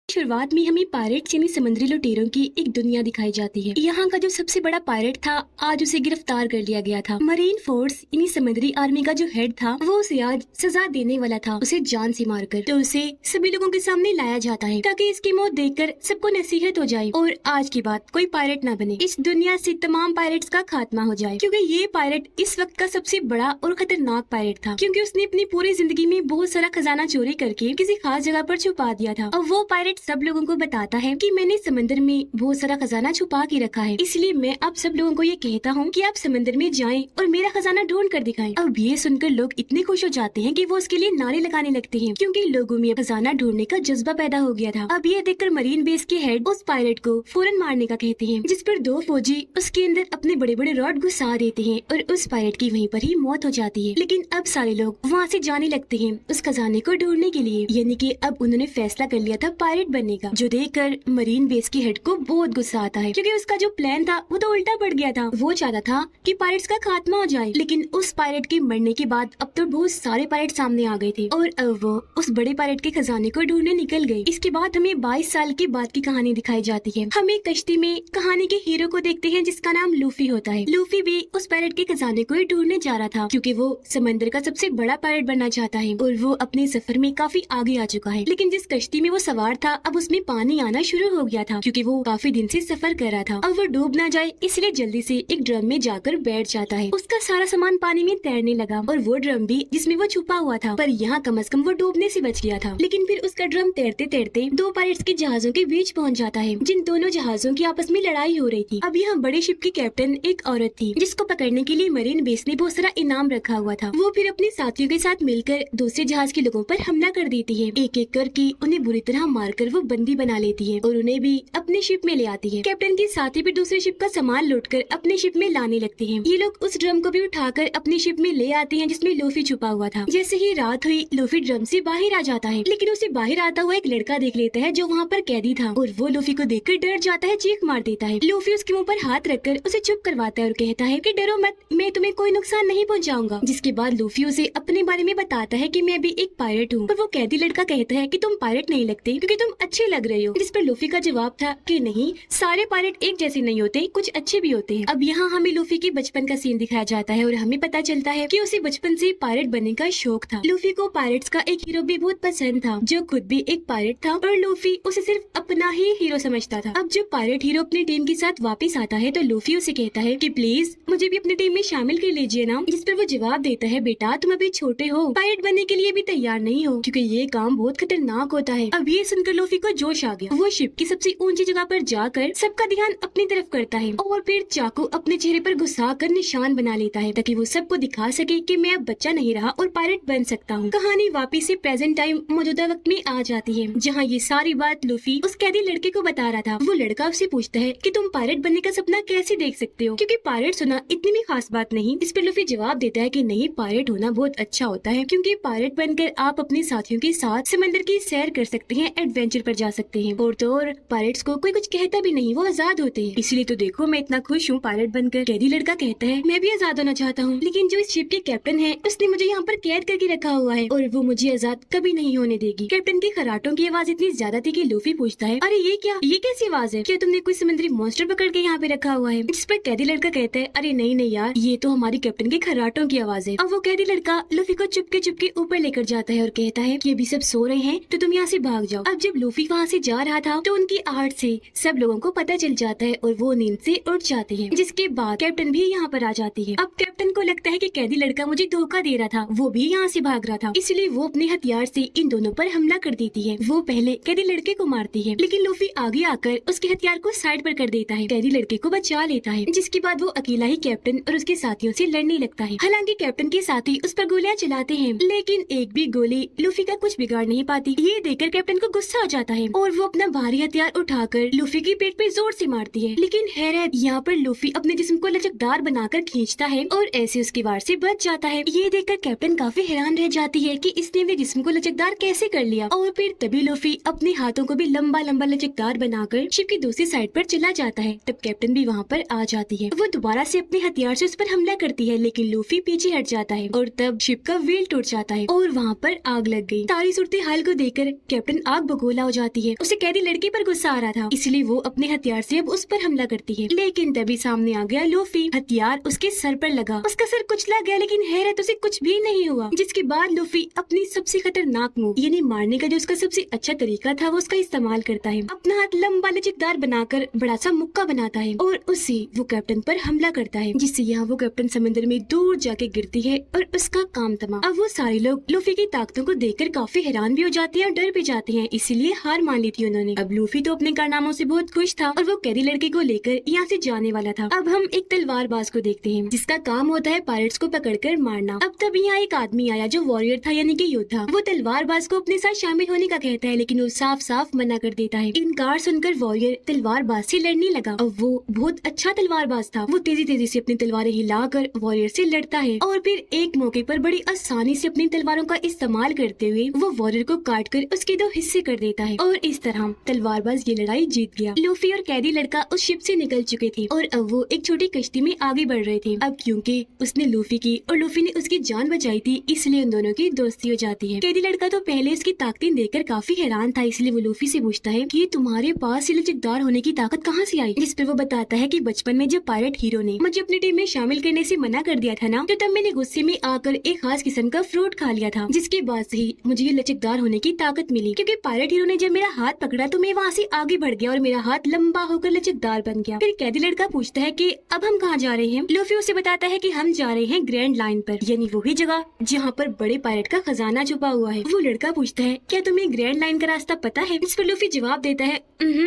शुरुआत में हमें पायरेट्स यानी समुद्री लुटेरों की एक दुनिया दिखाई जाती है। यहाँ का जो सबसे बड़ा पायरेट था आज उसे गिरफ्तार कर लिया गया था। मरीन फोर्स यानी समुद्री आर्मी का जो हेड था वो उसे आज सजा देने वाला था, उसे जान से मारकर। तो उसे सभी लोगों के सामने लाया जाता है ताकि इसकी मौत देखकर सबको नसीहत हो जाए और आज के बाद कोई पायरेट न बने, इस दुनिया से तमाम पायरेट्स का खात्मा हो जाए। क्योंकि ये पायरेट इस वक्त का सबसे बड़ा और खतरनाक पायरेट था, क्योंकि उसने अपनी पूरी जिंदगी में बहुत सारा खजाना चोरी करके किसी खास जगह पर छुपा दिया था। और वो पायरेट सब लोगों को बताता है कि मैंने समंदर में बहुत सारा खजाना छुपा के रखा है, इसलिए मैं अब सब लोगों को ये कहता हूँ कि आप समंदर में जाएं और मेरा खजाना ढूंढ कर दिखाएं। अब ये सुनकर लोग इतने खुश हो जाते हैं कि वो उसके लिए नारे लगाने लगते हैं, क्योंकि लोगों में खजाना ढूंढने का जज्बा पैदा हो गया था। अब ये देखकर मरीन बेस के हेड उस पायलट को फौरन मारने का कहते हैं, जिस पर दो फौजी उसके अंदर अपने बड़े बड़े रॉड घुसा देते हैं और उस पायलट की वहीं पर ही मौत हो जाती है। लेकिन अब सारे लोग वहाँ से जाने लगते हैं उस खजाने को ढूंढने के लिए, यानी कि अब उन्होंने फैसला कर लिया था पायलट बनने का, जो देखकर मरीन बेस के हेड को बहुत गुस्सा आता है, क्योंकि उसका जो प्लान था वो तो उल्टा पड़ गया था। वो चाहता था कि पायरेट्स का खात्मा हो जाए, लेकिन उस पायलट के मरने के बाद अब तो बहुत सारे पायलट सामने आ गए थे और अब वो उस बड़े पायलट के खजाने को ढूंढने निकल गए। इसके बाद हमें 22 साल के बाद की कहानी दिखाई जाती है। हम एक कश्ती में कहानी के हीरो को देखते हैं जिसका नाम लूफी होता है। लूफी भी उस पायलट के खजाने को ही ढूंढने जा रहा था, क्योंकि वो समंदर का सबसे बड़ा पायलट बनना चाहता है और वो अपने सफर में काफी आगे आ चुका है। लेकिन जिस कश्ती में वो सवार था अब उसमें पानी आना शुरू हो गया था, क्योंकि वो काफी दिन से सफर कर रहा था। अब वो डूब ना जाए इसलिए जल्दी से एक ड्रम में जाकर बैठ जाता है। उसका सारा सामान पानी में तैरने लगा और वो ड्रम भी जिसमें वो छुपा हुआ था, पर यहाँ कम से कम वो डूबने से बच गया था। लेकिन फिर उसका ड्रम तैरते तैरते दो पायरेट्स के जहाजों के बीच पहुँच जाता है, जिन दोनों जहाजों की आपस में लड़ाई हो रही थी। अब यहाँ बड़े शिप की कैप्टन एक औरत थी, जिसको पकड़ने के लिए मरीन बेस ने बहुत सारा इनाम रखा हुआ था। वो फिर अपने साथियों के साथ मिलकर दूसरे जहाज के लोगों पर हमला कर देती है। एक एक करके उन्हें बुरी तरह मारकर वो बंदी बना लेती है और उन्हें भी अपने शिप में ले आती है। कैप्टन के साथी भी दूसरे शिप का सामान लूटकर अपने शिप में लाने लगते हैं। ये लोग उस ड्रम को भी उठाकर अपनी शिप में ले आते हैं जिसमें लूफी छुपा हुआ था। जैसे ही रात हुई लूफी ड्रम से बाहर आ जाता है, लेकिन उसे बाहर आता हुआ एक लड़का देख लेता है जो वहाँ पर कैदी था और वो लूफी को देखकर डर जाता है, चीख मार देता है। लूफी उसके मुँह पर हाथ रखकर उसे चुप करवाता है और कहता है कि डरो मत, मैं तुम्हें कोई नुकसान नहीं पहुँचाऊंगा। जिसके बाद लूफी उसे अपने बारे में बताता है कि मैं भी एक पायलट हूँ। पर वो कैदी लड़का कहता है कि तुम पायलट नहीं लगते क्योंकि तुम अच्छे लग रहे हो। जिस पर लूफी का जवाब था कि नहीं, सारे पायलट एक जैसे नहीं होते, कुछ अच्छे भी होते हैं। अब यहाँ हमें लूफी के बचपन का सीन दिखाया जाता है और हमें पता चलता है कि उसे बचपन से पायलट बनने का शौक था। लूफी को पायलट्स का एक हीरो भी बहुत पसंद था, जो खुद भी एक पायलट था, और लूफी उसे सिर्फ अपना ही हीरो समझता था। अब जब पायलट हीरो अपनी टीम के साथ वापस आता है तो लूफी उसे कहता है कि प्लीज मुझे भी अपनी टीम में शामिल कर लीजिए ना। जिस पर वो जवाब देता है, बेटा तुम अभी छोटे हो, पायलट बनने के लिए भी तैयार नहीं हो, क्योंकि ये काम बहुत खतरनाक होता है। अब ये सुनकर लूफी को जोश आ गया। वो शिप की सबसे ऊंची जगह पर जाकर सबका ध्यान अपनी तरफ करता है और फिर चाकू अपने चेहरे पर घुसाकर निशान बना लेता है, ताकि वो सबको दिखा सके कि मैं अब बच्चा नहीं रहा और पायलट बन सकता हूँ। कहानी वापिस से प्रेजेंट टाइम मौजूदा वक्त में आ जाती है, जहाँ ये सारी बात लूफी उस कैदी लड़के को बता रहा था। वो लड़का उससे पूछता है कि तुम पायलट बनने का सपना कैसे देख सकते हो, क्योंकि पायलट होना इतनी भी खास बात नहीं। इस पर लूफी जवाब देता है कि नहीं, पायलट होना बहुत अच्छा होता है, क्योंकि पायलट बनकर आप अपने साथियों के साथ समंदर की सैर कर सकते हैं, एडवेंचर पर जा सकते हैं, और तो और पायलट्स को कोई कुछ कहता भी नहीं, वो आजाद होते हैं। इसलिए तो देखो मैं इतना खुश हूँ पायलट बनकर। कैदी लड़का कहता है मैं भी आजाद होना चाहता हूँ, लेकिन जो इस शिप के कैप्टन है उसने मुझे यहाँ पर कैद करके रखा हुआ है और वो मुझे आजाद कभी नहीं होने देगी। कैप्टन के खराटों की आवाज इतनी ज्यादा थी कि लूफी पूछता है, अरे ये क्या, ये कैसी आवाज है, क्या तुमने कोई समुद्री मॉन्स्टर पकड़ के यहाँ पे रखा हुआ है? जिस पर कैदी लड़का कहता है, अरे नहीं नहीं यार, ये तो हमारी कैप्टन के खराटों की आवाज है। अब वो कैदी लड़का लूफी को चुपके चुपके ऊपर लेकर जाता है और कहता है कि अभी सब सो रहे हैं तो तुम यहाँ से भाग जाओ। अब जब लूफी वहाँ से जा रहा था तो उनकी आहट से सब लोगों को पता चल जाता है और वो नींद से उठ जाते हैं, जिसके बाद कैप्टन भी यहाँ पर आ जाती है। अब कैप्टन को लगता है कि कैदी लड़का मुझे धोखा दे रहा था, वो भी यहाँ से भाग रहा था, इसलिए वो अपने हथियार से इन दोनों पर हमला कर देती है। वो पहले कैदी लड़के को मारती है, लेकिन लूफी आगे आकर उसके हथियार को साइड पर कर देता है, कैदी लड़के को बचा लेता है, जिसके बाद वो अकेला ही कैप्टन और उसके साथियों से लड़ने लगता है। हालांकि कैप्टन के साथी उस पर गोलियां चलाते हैं, लेकिन एक भी गोली लूफी का कुछ बिगाड़ नहीं पाती। ये देखकर कैप्टन को गुस्सा आ जाता है और वो अपना भारी हथियार उठाकर लूफी की पेट पे जोर से मारती है। लेकिन हैरत, यहाँ पर लूफी अपने जिस्म को लचकदार बनाकर खींचता है और ऐसे उसके वार से बच जाता है। ये देखकर कैप्टन काफी हैरान रह जाती है कि इसने अपने जिस्म को लचकदार कैसे कर लिया। और फिर तभी लूफी अपने हाथों को भी लंबा लंबा लचकदार बनाकर शिप की दूसरी साइड पर चला जाता है। तब कैप्टन भी वहाँ पर आ जाती है। वो दोबारा से अपने हथियार से उस पर हमला करती है, लेकिन लूफी पीछे हट जाता है और तब शिप का व्हील टूट जाता है और वहाँ पर आग लग गई। सारी सूरत हाल को देखकर कैप्टन आग भगोले गोला हो जाती है। उसे कैदी लड़के पर गुस्सा आ रहा था, इसलिए वो अपने हथियार से अब उस पर हमला करती है। लेकिन तभी सामने आ गया लूफी। हथियार उसके सर पर लगा, उसका सर कुचला गया, लेकिन हैरत उसे कुछ भी नहीं हुआ। जिसके बाद लूफी अपनी सबसे खतरनाक मूव यानी मारने का जो उसका सबसे अच्छा तरीका था वो उसका इस्तेमाल करता है। अपना हाथ लंबा लचकदार बनाकर बड़ा सा मुक्का बनाता है और उससे वो कैप्टन पर हमला करता है, जिससे यहाँ वो कैप्टन समंदर में दूर जाके गिरती है और उसका काम तमाम। अब वो सारे लोग लूफी की ताकतों को देखकर काफी हैरान भी हो जाते हैं और डर भी जाते हैं, इसीलिए हार मान ली थी उन्होंने। अब लूफी तो अपने कारनामों से बहुत खुश था और वो कैदी लड़के को लेकर यहाँ से जाने वाला था। अब हम एक तलवारबाज को देखते हैं जिसका काम होता है पायरेट्स को पकड़कर मारना। अब तब यहाँ एक आदमी आया जो वॉरियर था यानी कि योद्धा। वो तलवारबाज को अपने साथ शामिल होने का कहता है, लेकिन वो साफ साफ मना कर देता है। इनकार सुनकर वॉरियर तलवारबाज से लड़ने लगा। अब वो बहुत अच्छा तलवारबाज था। वो तेजी तेजी से अपनी तलवारें हिलाकर वॉरियर से लड़ता है और फिर एक मौके पर बड़ी आसानी से अपनी तलवारों का इस्तेमाल करते हुए वो वॉरियर को काट कर उसके 2 हिस्से कर देता है और इस तरह तलवारबाज ये लड़ाई जीत गया। लूफी और कैदी लड़का उस शिप से निकल चुके थे और अब वो एक छोटी कश्ती में आगे बढ़ रहे थे। अब क्योंकि उसने लूफी की और लूफी ने उसकी जान बचाई थी, इसलिए उन दोनों की दोस्ती हो जाती है। कैदी लड़का तो पहले उसकी ताकतें देखकर काफी हैरान था, इसलिए वो लूफी से पूछता है कि तुम्हारे पास ये लचकदार होने की ताकत कहाँ से आई? जिस पर वो बताता है कि बचपन में जब पायरेट हीरो ने मुझे अपनी टीम में शामिल करने से मना कर दिया था ना, तो तब मैंने गुस्से में आकर एक खास किस्म का फ्रूट खा लिया था, जिसके बाद से ही मुझे ये लचकदार होने की ताकत मिली। क्योंकि पायरेट हीरो ने जब मेरा हाथ पकड़ा तो मैं वहाँ से आगे बढ़ गया और मेरा हाथ लंबा होकर लचकदार बन गया। फिर कैदी लड़का पूछता है कि अब हम कहाँ जा रहे हैं? लूफी उसे बताता है कि हम जा रहे हैं ग्रैंड लाइन पर, यानी वही जगह जहाँ पर बड़े पायरेट का खजाना छुपा हुआ है। वो लड़का पूछता है क्या तुम्हें ग्रैंड लाइन का रास्ता पता है? इस पर लूफी जवाब देता है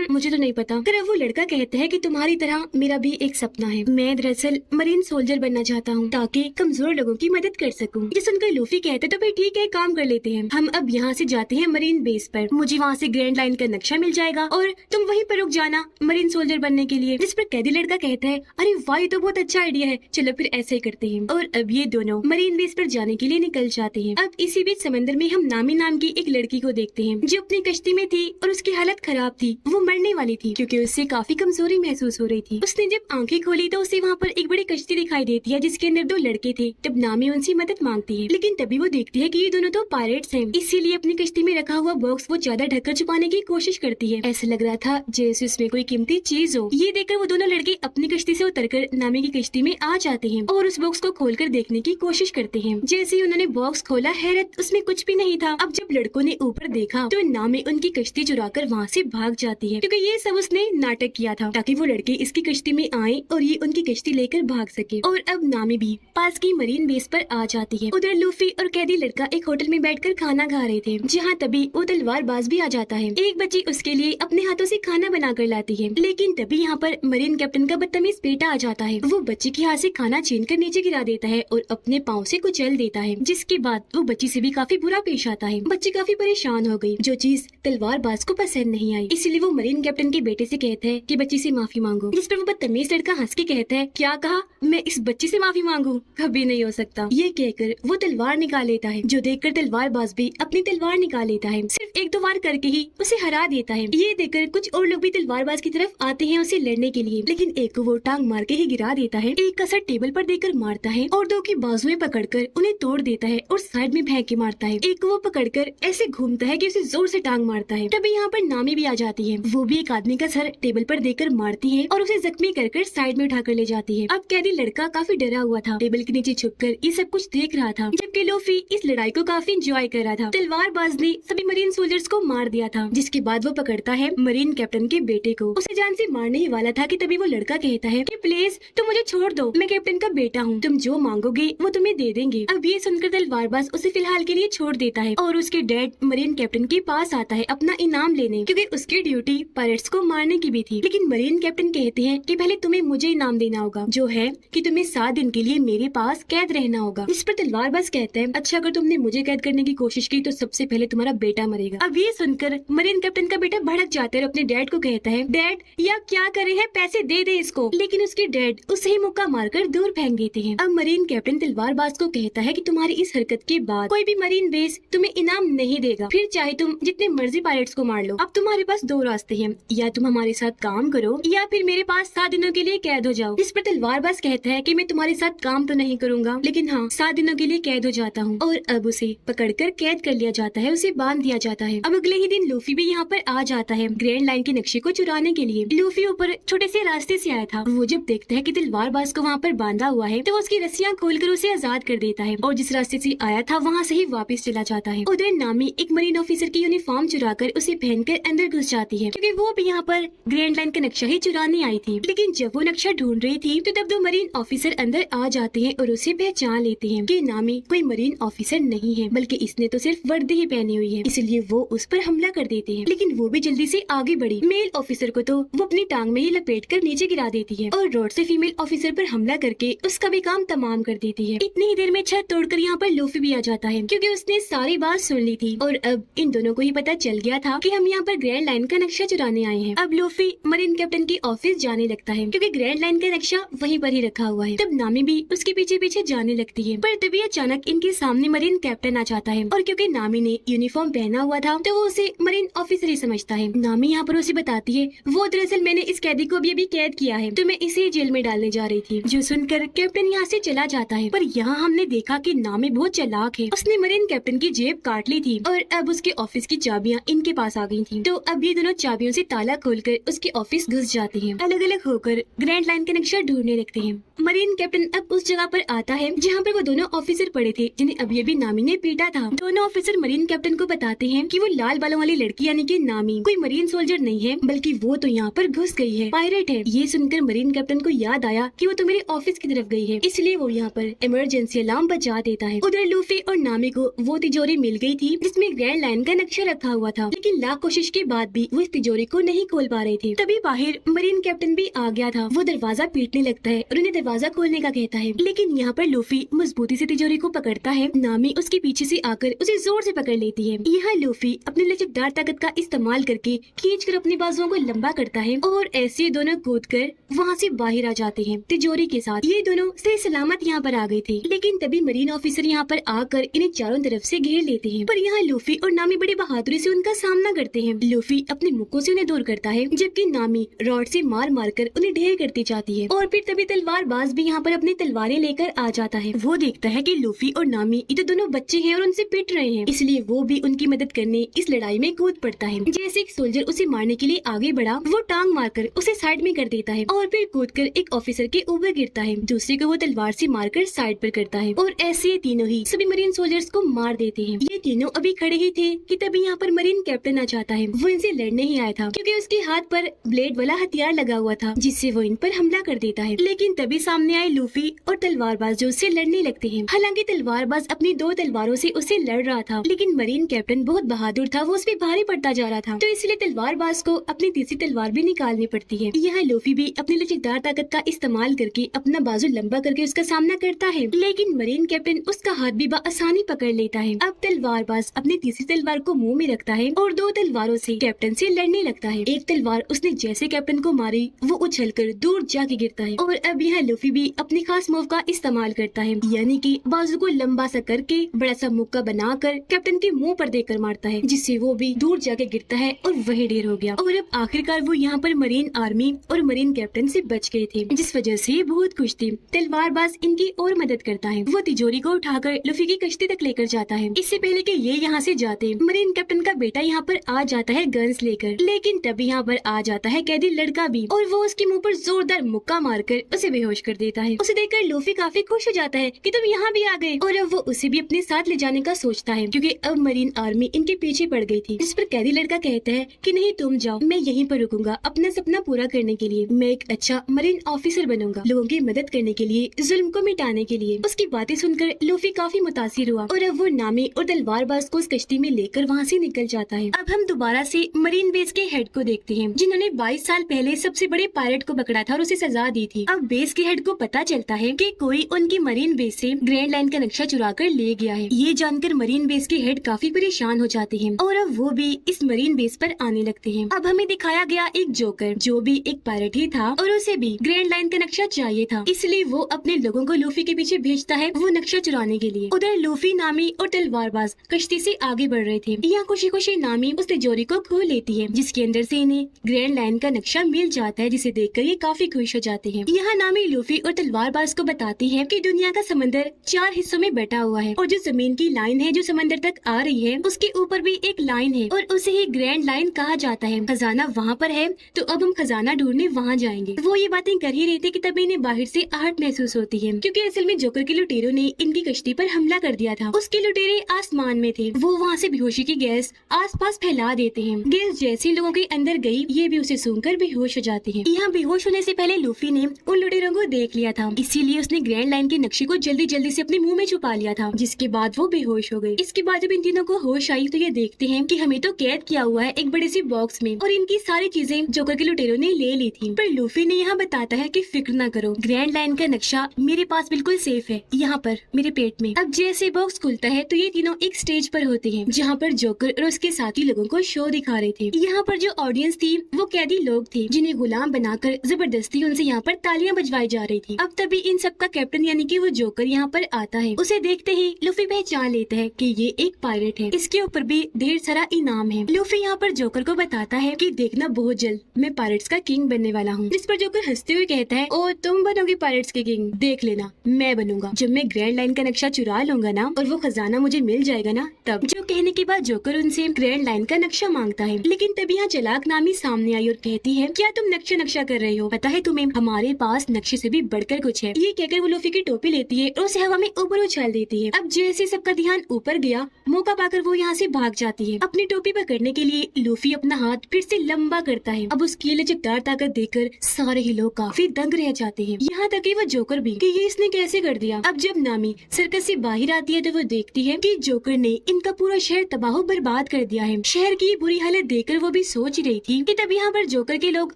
मुझे तो नहीं पता। फिर वो लड़का कहता है कि तुम्हारी तरह मेरा भी एक सपना है। मैं दरअसल मरीन सोल्जर बनना चाहता हूँ ताकि कमजोर लोगों की मदद कर सकूँ। ये सुनकर लूफी कहते तो फिर ठीक है, काम कर लेते हैं। हम अब यहाँ से जाते हैं मरीन बेस पर। मुझे वहाँ से ग्रैंड लाइन का नक्शा मिल जाएगा और तुम वहीं पर रुक जाना मरीन सोल्जर बनने के लिए। जिस पर कैदी लड़का कहता है अरे वाह, ये तो बहुत अच्छा आइडिया है, चलो फिर ऐसे ही करते हैं। और अब ये दोनों मरीन बेस पर जाने के लिए निकल जाते हैं। अब इसी बीच समंदर में हम नामी नाम की एक लड़की को देखते हैं जो अपनी कश्ती में थी और उसकी हालत खराब थी। वो मरने वाली थी क्योंकि उससे काफी कमजोरी महसूस हो रही थी। उसने जब आंखें खोली तो उसे वहाँ पर एक बड़ी कश्ती दिखाई देती है जिसके अंदर 2 लड़के थे। तब नामी उनसे मदद मांगती है, लेकिन तभी वो देखती है कि ये दोनों तो पायरेट्स हैं, इसीलिए अपनी कश्ती में रखा हुआ बॉक्स वो ज्यादा ढककर छुपाने की कोशिश करती है। ऐसा लग रहा था जैसे उसमें कोई कीमती चीज हो। ये देखकर वो दोनों लड़के अपनी कश्ती से उतरकर नामी की कश्ती में आ जाते हैं और उस बॉक्स को खोलकर देखने की कोशिश करते हैं। जैसे ही उन्होंने बॉक्स खोला, हैरत, उसमें कुछ भी नहीं था। अब जब लड़कों ने ऊपर देखा तो नामी उनकी कश्ती चुराकर वहाँ से भाग जाती है, क्योंकि ये सब उसने नाटक किया था ताकि वो लड़के इसकी कश्ती में आए और ये उनकी कश्ती लेकर भाग सके। और अब नामी भी पास की मरीन बेस पर आ जाती है। उधर लूफी और कैदी लड़का एक होटल में बैठकर खाना खा रहे थे, जहाँ तभी वो तलवारबाज भी आ जाता है। एक बच्ची उसके लिए अपने हाथों से खाना बना कर लाती है, लेकिन तभी यहाँ पर मरीन कैप्टन का बदतमीज बेटा आ जाता है। वो बच्ची के हाथ से खाना छीन कर नीचे गिरा देता है और अपने पाँव से कुचल देता है, जिसके बाद वो बच्ची से भी काफी बुरा पेश आता है। बच्ची काफी परेशान हो गई, जो चीज तलवारबाज को पसंद नहीं आई, इसलिए वो मरीन कैप्टन के बेटे से कहता है कि बच्ची से माफी मांगो। जिस पर वो बदतमीज लड़का हंस के कहता है क्या कहा, मैं इस बच्ची से माफी मांगू? कभी नहीं हो सकता। ये कहकर वो तलवार निकाल लेता है, जो देखकर तलवारबाज भी अपनी तलवार निकाल लेता है। सिर्फ 1-2 वार करके ही उसे हरा देता है। ये देखकर कुछ और लोग भी तलवारबाज की तरफ आते हैं उसे लड़ने के लिए, लेकिन एक को वो टांग मार के ही गिरा देता है, एक का सर टेबल पर देकर मारता है और 2 की बाजुएं पकड़कर उन्हें तोड़ देता है और साइड में फेंक के मारता है। एक को वो पकड़कर ऐसे घूमता है कि उसे जोर से टांग मारता है। तभी यहाँ पर नामी भी आ जाती है। वो भी एक आदमी का सर टेबल पर देकर मारती है और उसे जख्मी कर साइड में उठाकर ले जाती है। अब कैदी लड़का काफी डरा हुआ था, टेबल के नीचे छुपकर ये सब कुछ देख रहा था, जबकि लूफी इस लड़ाई को काफी एंजॉय कर रहा था। तलवारबाज ने सभी मरीन सोल्जर्स को मार दिया था, जिसके बाद वो पकड़ता है मरीन कैप्टन के बेटे को। उसे जान से मारने ही वाला था कि तभी वो लड़का कहता है कि प्लीज तुम मुझे छोड़ दो, मैं कैप्टन का बेटा हूँ, तुम जो मांगोगे वो तुम्हें दे देंगे। अब ये सुनकर तलवारबाज उसे फिलहाल के लिए छोड़ देता है और उसके डैड मरीन कैप्टन के पास आता है अपना इनाम लेने, क्योंकि उसकी ड्यूटी पायरेट्स को मारने की भी थी। लेकिन मरीन कैप्टन कहते हैं कि पहले तुम्हें मुझे इनाम देना होगा, जो है कि तुम्हें 7 दिन के लिए मेरे पास कैद रहना होगा। इस पर तलवारबाज कहते हैं अच्छा, अगर तुमने मुझे कैद करने की कोशिश की तो सबसे पहले तुम्हारा बेटा मरेगा। अब ये सुनकर मरीन कैप्टन का बेटा भड़क जाता है और अपने डैड को कहता है डैड या क्या करे हैं, पैसे दे दे इसको। लेकिन उसके डैड उसे ही मुक्का मारकर दूर फेंक देते हैं। अब मरीन कैप्टन तलवारबाज को कहता है कि तुम्हारी इस हरकत के बाद कोई भी मरीन बेस तुम्हें इनाम नहीं देगा, फिर चाहे तुम जितने मर्जी पायरेट्स को मार लो। अब तुम्हारे पास 2 रास्ते हैं, या तुम हमारे साथ काम करो या फिर मेरे पास 7 दिनों के लिए कैद हो जाओ। इस पर तलवारबाज कहता है कि मैं तुम्हारे साथ काम तो नहीं करूंगा, लेकिन हाँ 7 दिनों के लिए कैद हो जाता हूँ। और अब उसे पकड़कर कैद कर लिया जाता है, उसे बांध दिया जाता है। अब अगले ही दिन लूफी भी यहाँ पर आ जाता है ग्रैंड लाइन के नक्शे को चुराने के लिए। लूफी ऊपर छोटे से रास्ते से आया था। वो जब देखता है कि तलवारबाज को वहाँ पर बांधा हुआ है तो वो उसकी रस्सियाँ खोलकर उसे आजाद कर देता है और जिस रास्ते से आया था वहाँ से ही वापस चला जाता है। उधर नामी एक मरीन ऑफिसर की यूनिफॉर्म चुराकर उसे पहनकर अंदर घुस जाती है क्योंकि वो भी यहाँ पर ग्रैंड लाइन का नक्शा ही चुराने आई थी। लेकिन जब वो नक्शा ढूंढ रही थी तो तब दो मरीन ऑफिसर अंदर आ जाते हैं और उसे पहचान लेते हैं कि नामी कोई मरीन ऑफिसर नहीं है बल्कि इसने तो सिर्फ वर्दी ही पहनी हुई है, इसलिए वो उस पर हमला कर देते हैं। लेकिन वो भी जल्दी से आगे बढ़ी। मेल ऑफिसर को तो वो अपनी टांग में ही लपेट कर नीचे गिरा देती है और रोड से फीमेल ऑफिसर पर हमला करके उसका भी काम तमाम कर देती है। इतनी ही देर में छत तोड़कर यहाँ पर लूफी भी आ जाता है क्योंकि उसने सारी बात सुन ली थी और अब इन दोनों को ही पता चल गया था कि हम यहाँ पर ग्रैंड लाइन का नक्शा चुराने आए हैं। अब लूफी मरीन कैप्टन की ऑफिस जाने लगता है क्योंकि ग्रैंड लाइन का नक्शा वहीं पर ही रखा हुआ है। तब नामी भी उसके पीछे पीछे जाने लगती है पर तभी अचानक इनके सामने मरीन कैप्टन आ जाता है और क्योंकि नामी ने यूनिफॉर्म पहना हुआ था तो वो उसे मरीन ऑफिसर ही समझता है। नामी यहाँ पर उसे बताती है वो दरअसल मैंने इस कैदी को अभी कैद किया है तो मैं इसे जेल में डालने जा रही थी। जो सुनकर कैप्टन यहाँ से चला जाता है पर यहाँ हमने देखा कि नामी बहुत चालाक है। उसने मरीन कैप्टन की जेब काट ली थी और अब उसके ऑफिस की चाबियाँ इनके पास आ गई थी। तो अब ये दोनों चाबियों से ताला खोलकर उसके ऑफिस घुस जाते हैं। अलग अलग होकर ग्रैंड लाइन का नक्शा ढूंढने लगते हैं। मरीन कैप्टन अब उस जगह पर आता है जहाँ पर वो दोनों ऑफिसर पड़े थे जिन्हें अभी अभी नामी ने पीटा था। दोनों ऑफिसर मरीन कैप्टन को बताते हैं कि वो लाल बालों वाली लड़की यानी कि नामी कोई मरीन सोल्जर नहीं है बल्कि वो तो यहाँ पर घुस गई है, पायरेट है। ये सुनकर मरीन कैप्टन को याद आया कि वो तो मेरे ऑफिस की तरफ गई है, इसलिए वो यहाँ पर इमरजेंसी अलार्म बजा देता है। उधर लूफी और नामी को वो तिजोरी मिल गई थी जिसमें ग्रैंड लाइन का नक्शा रखा हुआ था, लेकिन लाख कोशिश के बाद भी वो इस तिजोरी को नहीं खोल पा रहे थे। तभी बाहर मरीन कैप्टन भी आ गया था। वो दरवाजा पीटने लगता है और उन्हें दरवाजा खोलने का कहता है, लेकिन यहाँ पर लूफी मजबूती से तिजोरी को पकड़ता है। नामी उसके पीछे से आकर उसे जोर से पकड़ लेती है। यहाँ लूफी अपनी लचकदार ताकत का इस्तेमाल करके खींचकर अपनी बाजुओं को लंबा करता है और ऐसे दोनों कूदकर वहाँ से बाहर आ जाते हैं तिजोरी के साथ। ये दोनों सही सलामत यहाँ पर आ गए थे, लेकिन तभी मरीन ऑफिसर यहाँ पर आकर इन्हें चारों तरफ से घेर लेते हैं। पर यहाँ लूफी और नामी बड़ी बहादुरी से उनका सामना करते हैं। लूफी अपने मुक्कों से उन्हें दूर करता है जबकि नामी रॉड से मार मार कर उन्हें ढेर करती जाती है। और फिर तभी तलवारबाज भी यहाँ पर अपनी तलवारें लेकर आ जाता है। वो देखता है कि लूफी और नामी ये तो दोनों बच्चे हैं और उनसे पिट रहे हैं, इसलिए वो भी उनकी मदद करने इस लड़ाई में कूद पड़ता है। जैसे एक सोल्जर उसे मारने के लिए आगे बढ़ा, वो टांग मारकर उसे साइड में कर देता है और फिर कूदकर एक ऑफिसर के ऊपर गिरता है। दूसरे को वो तलवार से मारकर साइड पर करता है और ऐसे ये तीनों ही सभी मरीन सोल्जर्स को मार देते हैं। ये तीनों अभी खड़े ही थे कि तभी यहाँ पर मरीन कैप्टन आ जाता है। वो इनसे लड़ने ही आया था क्योंकि उसके हाथ पर ब्लेड वाला हथियार लगा हुआ था जिससे वो इन पर हमला कर देता है। लेकिन तभी सामने आए लूफी और तलवारबाज जो उससे लड़ने लगते हैं। हालांकि तलवारबाज अपनी दो तलवारों से उससे लड़ रहा था, लेकिन मरीन कैप्टन बहुत बहादुर था, वो उस पर भारी पड़ता जा रहा था, तो इसलिए तलवारबाज को अपनी तीसरी तलवार भी निकालनी पड़ती है। यहाँ लूफी भी अपनी लचकदार ताकत का इस्तेमाल करके अपना बाजू लंबा करके उसका सामना करता है, लेकिन मरीन कैप्टन उसका हाथ भी आसानी पकड़ लेता है। अब तलवारबाज अपनी तीसरी तलवार को मुंह में रखता है और दो तलवारों से कैप्टन से लड़ने लगता है। एक तलवार उसने जैसे कैप्टन को मारी वो उछलकर दूर जाके गिरता है और अब यहाँ लूफी भी अपनी खास मूव का इस्तेमाल करता है, यानी कि बाजू को लंबा सा करके बड़ा सा मुक्का बनाकर कैप्टन के मुंह पर देकर मारता है, जिससे वो भी दूर जाके गिरता है और वही ढेर हो गया। और अब आखिरकार वो यहाँ पर मरीन आर्मी और मरीन कैप्टन से बच गए थे, जिस वजह से बहुत खुश थी। तलवारबाज इनकी और मदद करता है। वो तिजोरी को उठाकर लूफी की कश्ती तक लेकर जाता है। इससे पहले कि ये यहाँ से जाते मरीन कैप्टन का बेटा यहाँ पर आ जाता है गन्स लेकर, लेकिन तभी यहाँ पर आ जाता है कैदी लड़का भी और वो उसके मुंह पर जोरदार मुक्का मारकर उसे बेहोश कर देता है। उसे देखकर लूफी काफी खुश हो जाता है कि तुम यहाँ भी आ गए, और अब वो उसे भी अपने साथ ले जाने का सोचता है क्योंकि अब मरीन आर्मी इनके पीछे पड़ गई थी। जिस पर कैदी लड़का कहता है कि नहीं तुम जाओ, मैं यहीं पर रुकूंगा अपना सपना पूरा करने के लिए। मैं एक अच्छा मरीन ऑफिसर बनूंगा, लोगों की मदद करने के लिए, जुल्म को मिटाने के लिए। उसकी बातें सुनकर लूफी काफी मुतासिर हुआ और अब वो नामी और तलवारबाज को उस कश्ती में लेकर वहाँ से निकल जाता है। अब हम दोबारा से मरीन बेस के हेड को देखते हैं जिन्होंने 22 साल पहले सबसे बड़े पायलट को पकड़ा था और उसे सजा दी थी। अब बेस के हेड को पता चलता है कि कोई उनकी मरीन बेस से ग्रैंड लाइन का नक्शा चुरा कर ले गया है। ये जानकर मरीन बेस के हेड काफी परेशान हो जाते हैं और अब वो भी इस मरीन बेस पर आने लगते हैं। अब हमें दिखाया गया एक जोकर जो भी एक पायलट ही था और उसे भी ग्रैंड लाइन का नक्शा चाहिए था, इसलिए वो अपने लोगों को लूफी के पीछे भेजता है वो नक्शा चुराने के लिए। उधर लूफी, नामी और तलवारबाज कश्ती से आगे बढ़ रहे थे। यहाँ खुशी खुशी नामी उस तिजोरी को खोल लेती है जिसके अंदर से इन्हें ग्रैंड लाइन का नक्शा मिल जाता है, जिसे देखकर ये काफी खुश हो जाते हैं। यहाँ नामी लूफी और तलवारबाज को बताती है कि दुनिया का समंदर 4 हिस्सों में बटा हुआ है और जो जमीन की लाइन है जो समंदर तक आ रही है उसके ऊपर भी एक लाइन है और उसे ही ग्रैंड लाइन कहा जाता है। खजाना वहाँ पर है तो अब हम खजाना ढूंढने वहाँ जाएंगे। वो ये बातें कर ही रहे थे कि तभी इन्हें बाहर से आहट महसूस होती है, क्योंकि असल में जोकर के लुटेरों ने इनकी कश्ती पर हमला कर दिया था। उसके लुटेरे आसमान में थे। वो वहाँ से बेहोशी की गैस आसपास फैला देते हैं। गैस जैसे लोगों के अंदर गई, ये भी उसे सूंघकर बेहोश हो जाते हैं। यहाँ बेहोश होने से पहले लूफी ने उन लुटेरों को देख लिया था, इसीलिए उसने ग्रैंड लाइन के नक्शे को जल्दी जल्दी से अपने मुंह में छुपा लिया था, जिसके बाद वो बेहोश हो गए। इसके बाद जब इन तीनों को होश आई तो ये देखते हैं कि हमें तो कैद किया हुआ है एक बड़े सी बॉक्स में और इनकी सारी चीजें जोकर के लुटेरों ने ले ली थी। पर लूफी ने यहाँ बताता है कि फिक्र न करो, ग्रैंड लाइन का नक्शा मेरे पास बिल्कुल सेफ है, यहाँ पर मेरे पेट में। अब जैसे बॉक्स खुलता है तो ये तीनों एक स्टेज पर होते हैं, जहाँ पर जोकर और उसके साथी लोगों को शो दिखा रहे थे। यहाँ पर जो ऑडियंस थी वो कैदी लोग थे, जिन्हें गुलाम बनाकर जबरदस्ती उनसे यहाँ पर तालियां बजवाई जा रही थी। अब तभी इन सब का कैप्टन यानी कि वो जोकर यहाँ पर आता है। उसे देखते ही लूफी पहचान लेता है कि ये एक पायरेट है, इसके ऊपर भी ढेर सारा इनाम है। लूफी यहाँ पर जोकर को बताता है कि देखना बहुत जल्द मैं पायरेट्स का किंग बनने वाला हूँ। जिस पर जोकर हंसते हुए कहता है, ओ तुम बनोगे पायरेट्स के किंग, देख लेना मैं बनूंगा जब मैं ग्रैंड लाइन का नक्शा चुरा लूंगा ना और वो खजाना मुझे मिल जाएगा ना तब। जो कहने के बाद जोकर उनसे ग्रैंड लाइन का नक्शा मांगता है, लेकिन तभी यहाँ चालाक नामी सामने आई और कहती है, क्या तुम नक्शा कर रहे हो? पता है तुम्हें हमारे पास नक्शे से भी बढ़कर कुछ है। ये कहकर वो लूफी की टोपी लेती है और उसे हवा में ऊपर उछाल देती है। अब जैसे सबका ध्यान ऊपर गया, मौका पाकर वो यहाँ से भाग जाती है। अपनी टोपी पकड़ने के लिए लूफी अपना हाथ फिर से लंबा करता है। अब उसकी लचकदार ताकत देखकर सारे ही लोग काफी दंग रह जाते हैं, यहाँ तक कि वो जोकर भी, कि ये इसने कैसे कर दिया। अब जब नामी सर्कस से बाहर आती है तो वो देखती है कि जोकर ने इनका पूरा शहर तबाह बर्बाद कर दिया है। शहर की बुरी हालत देखकर वो भी सोच रही थी कि तब यहाँ पर जोकर के लोग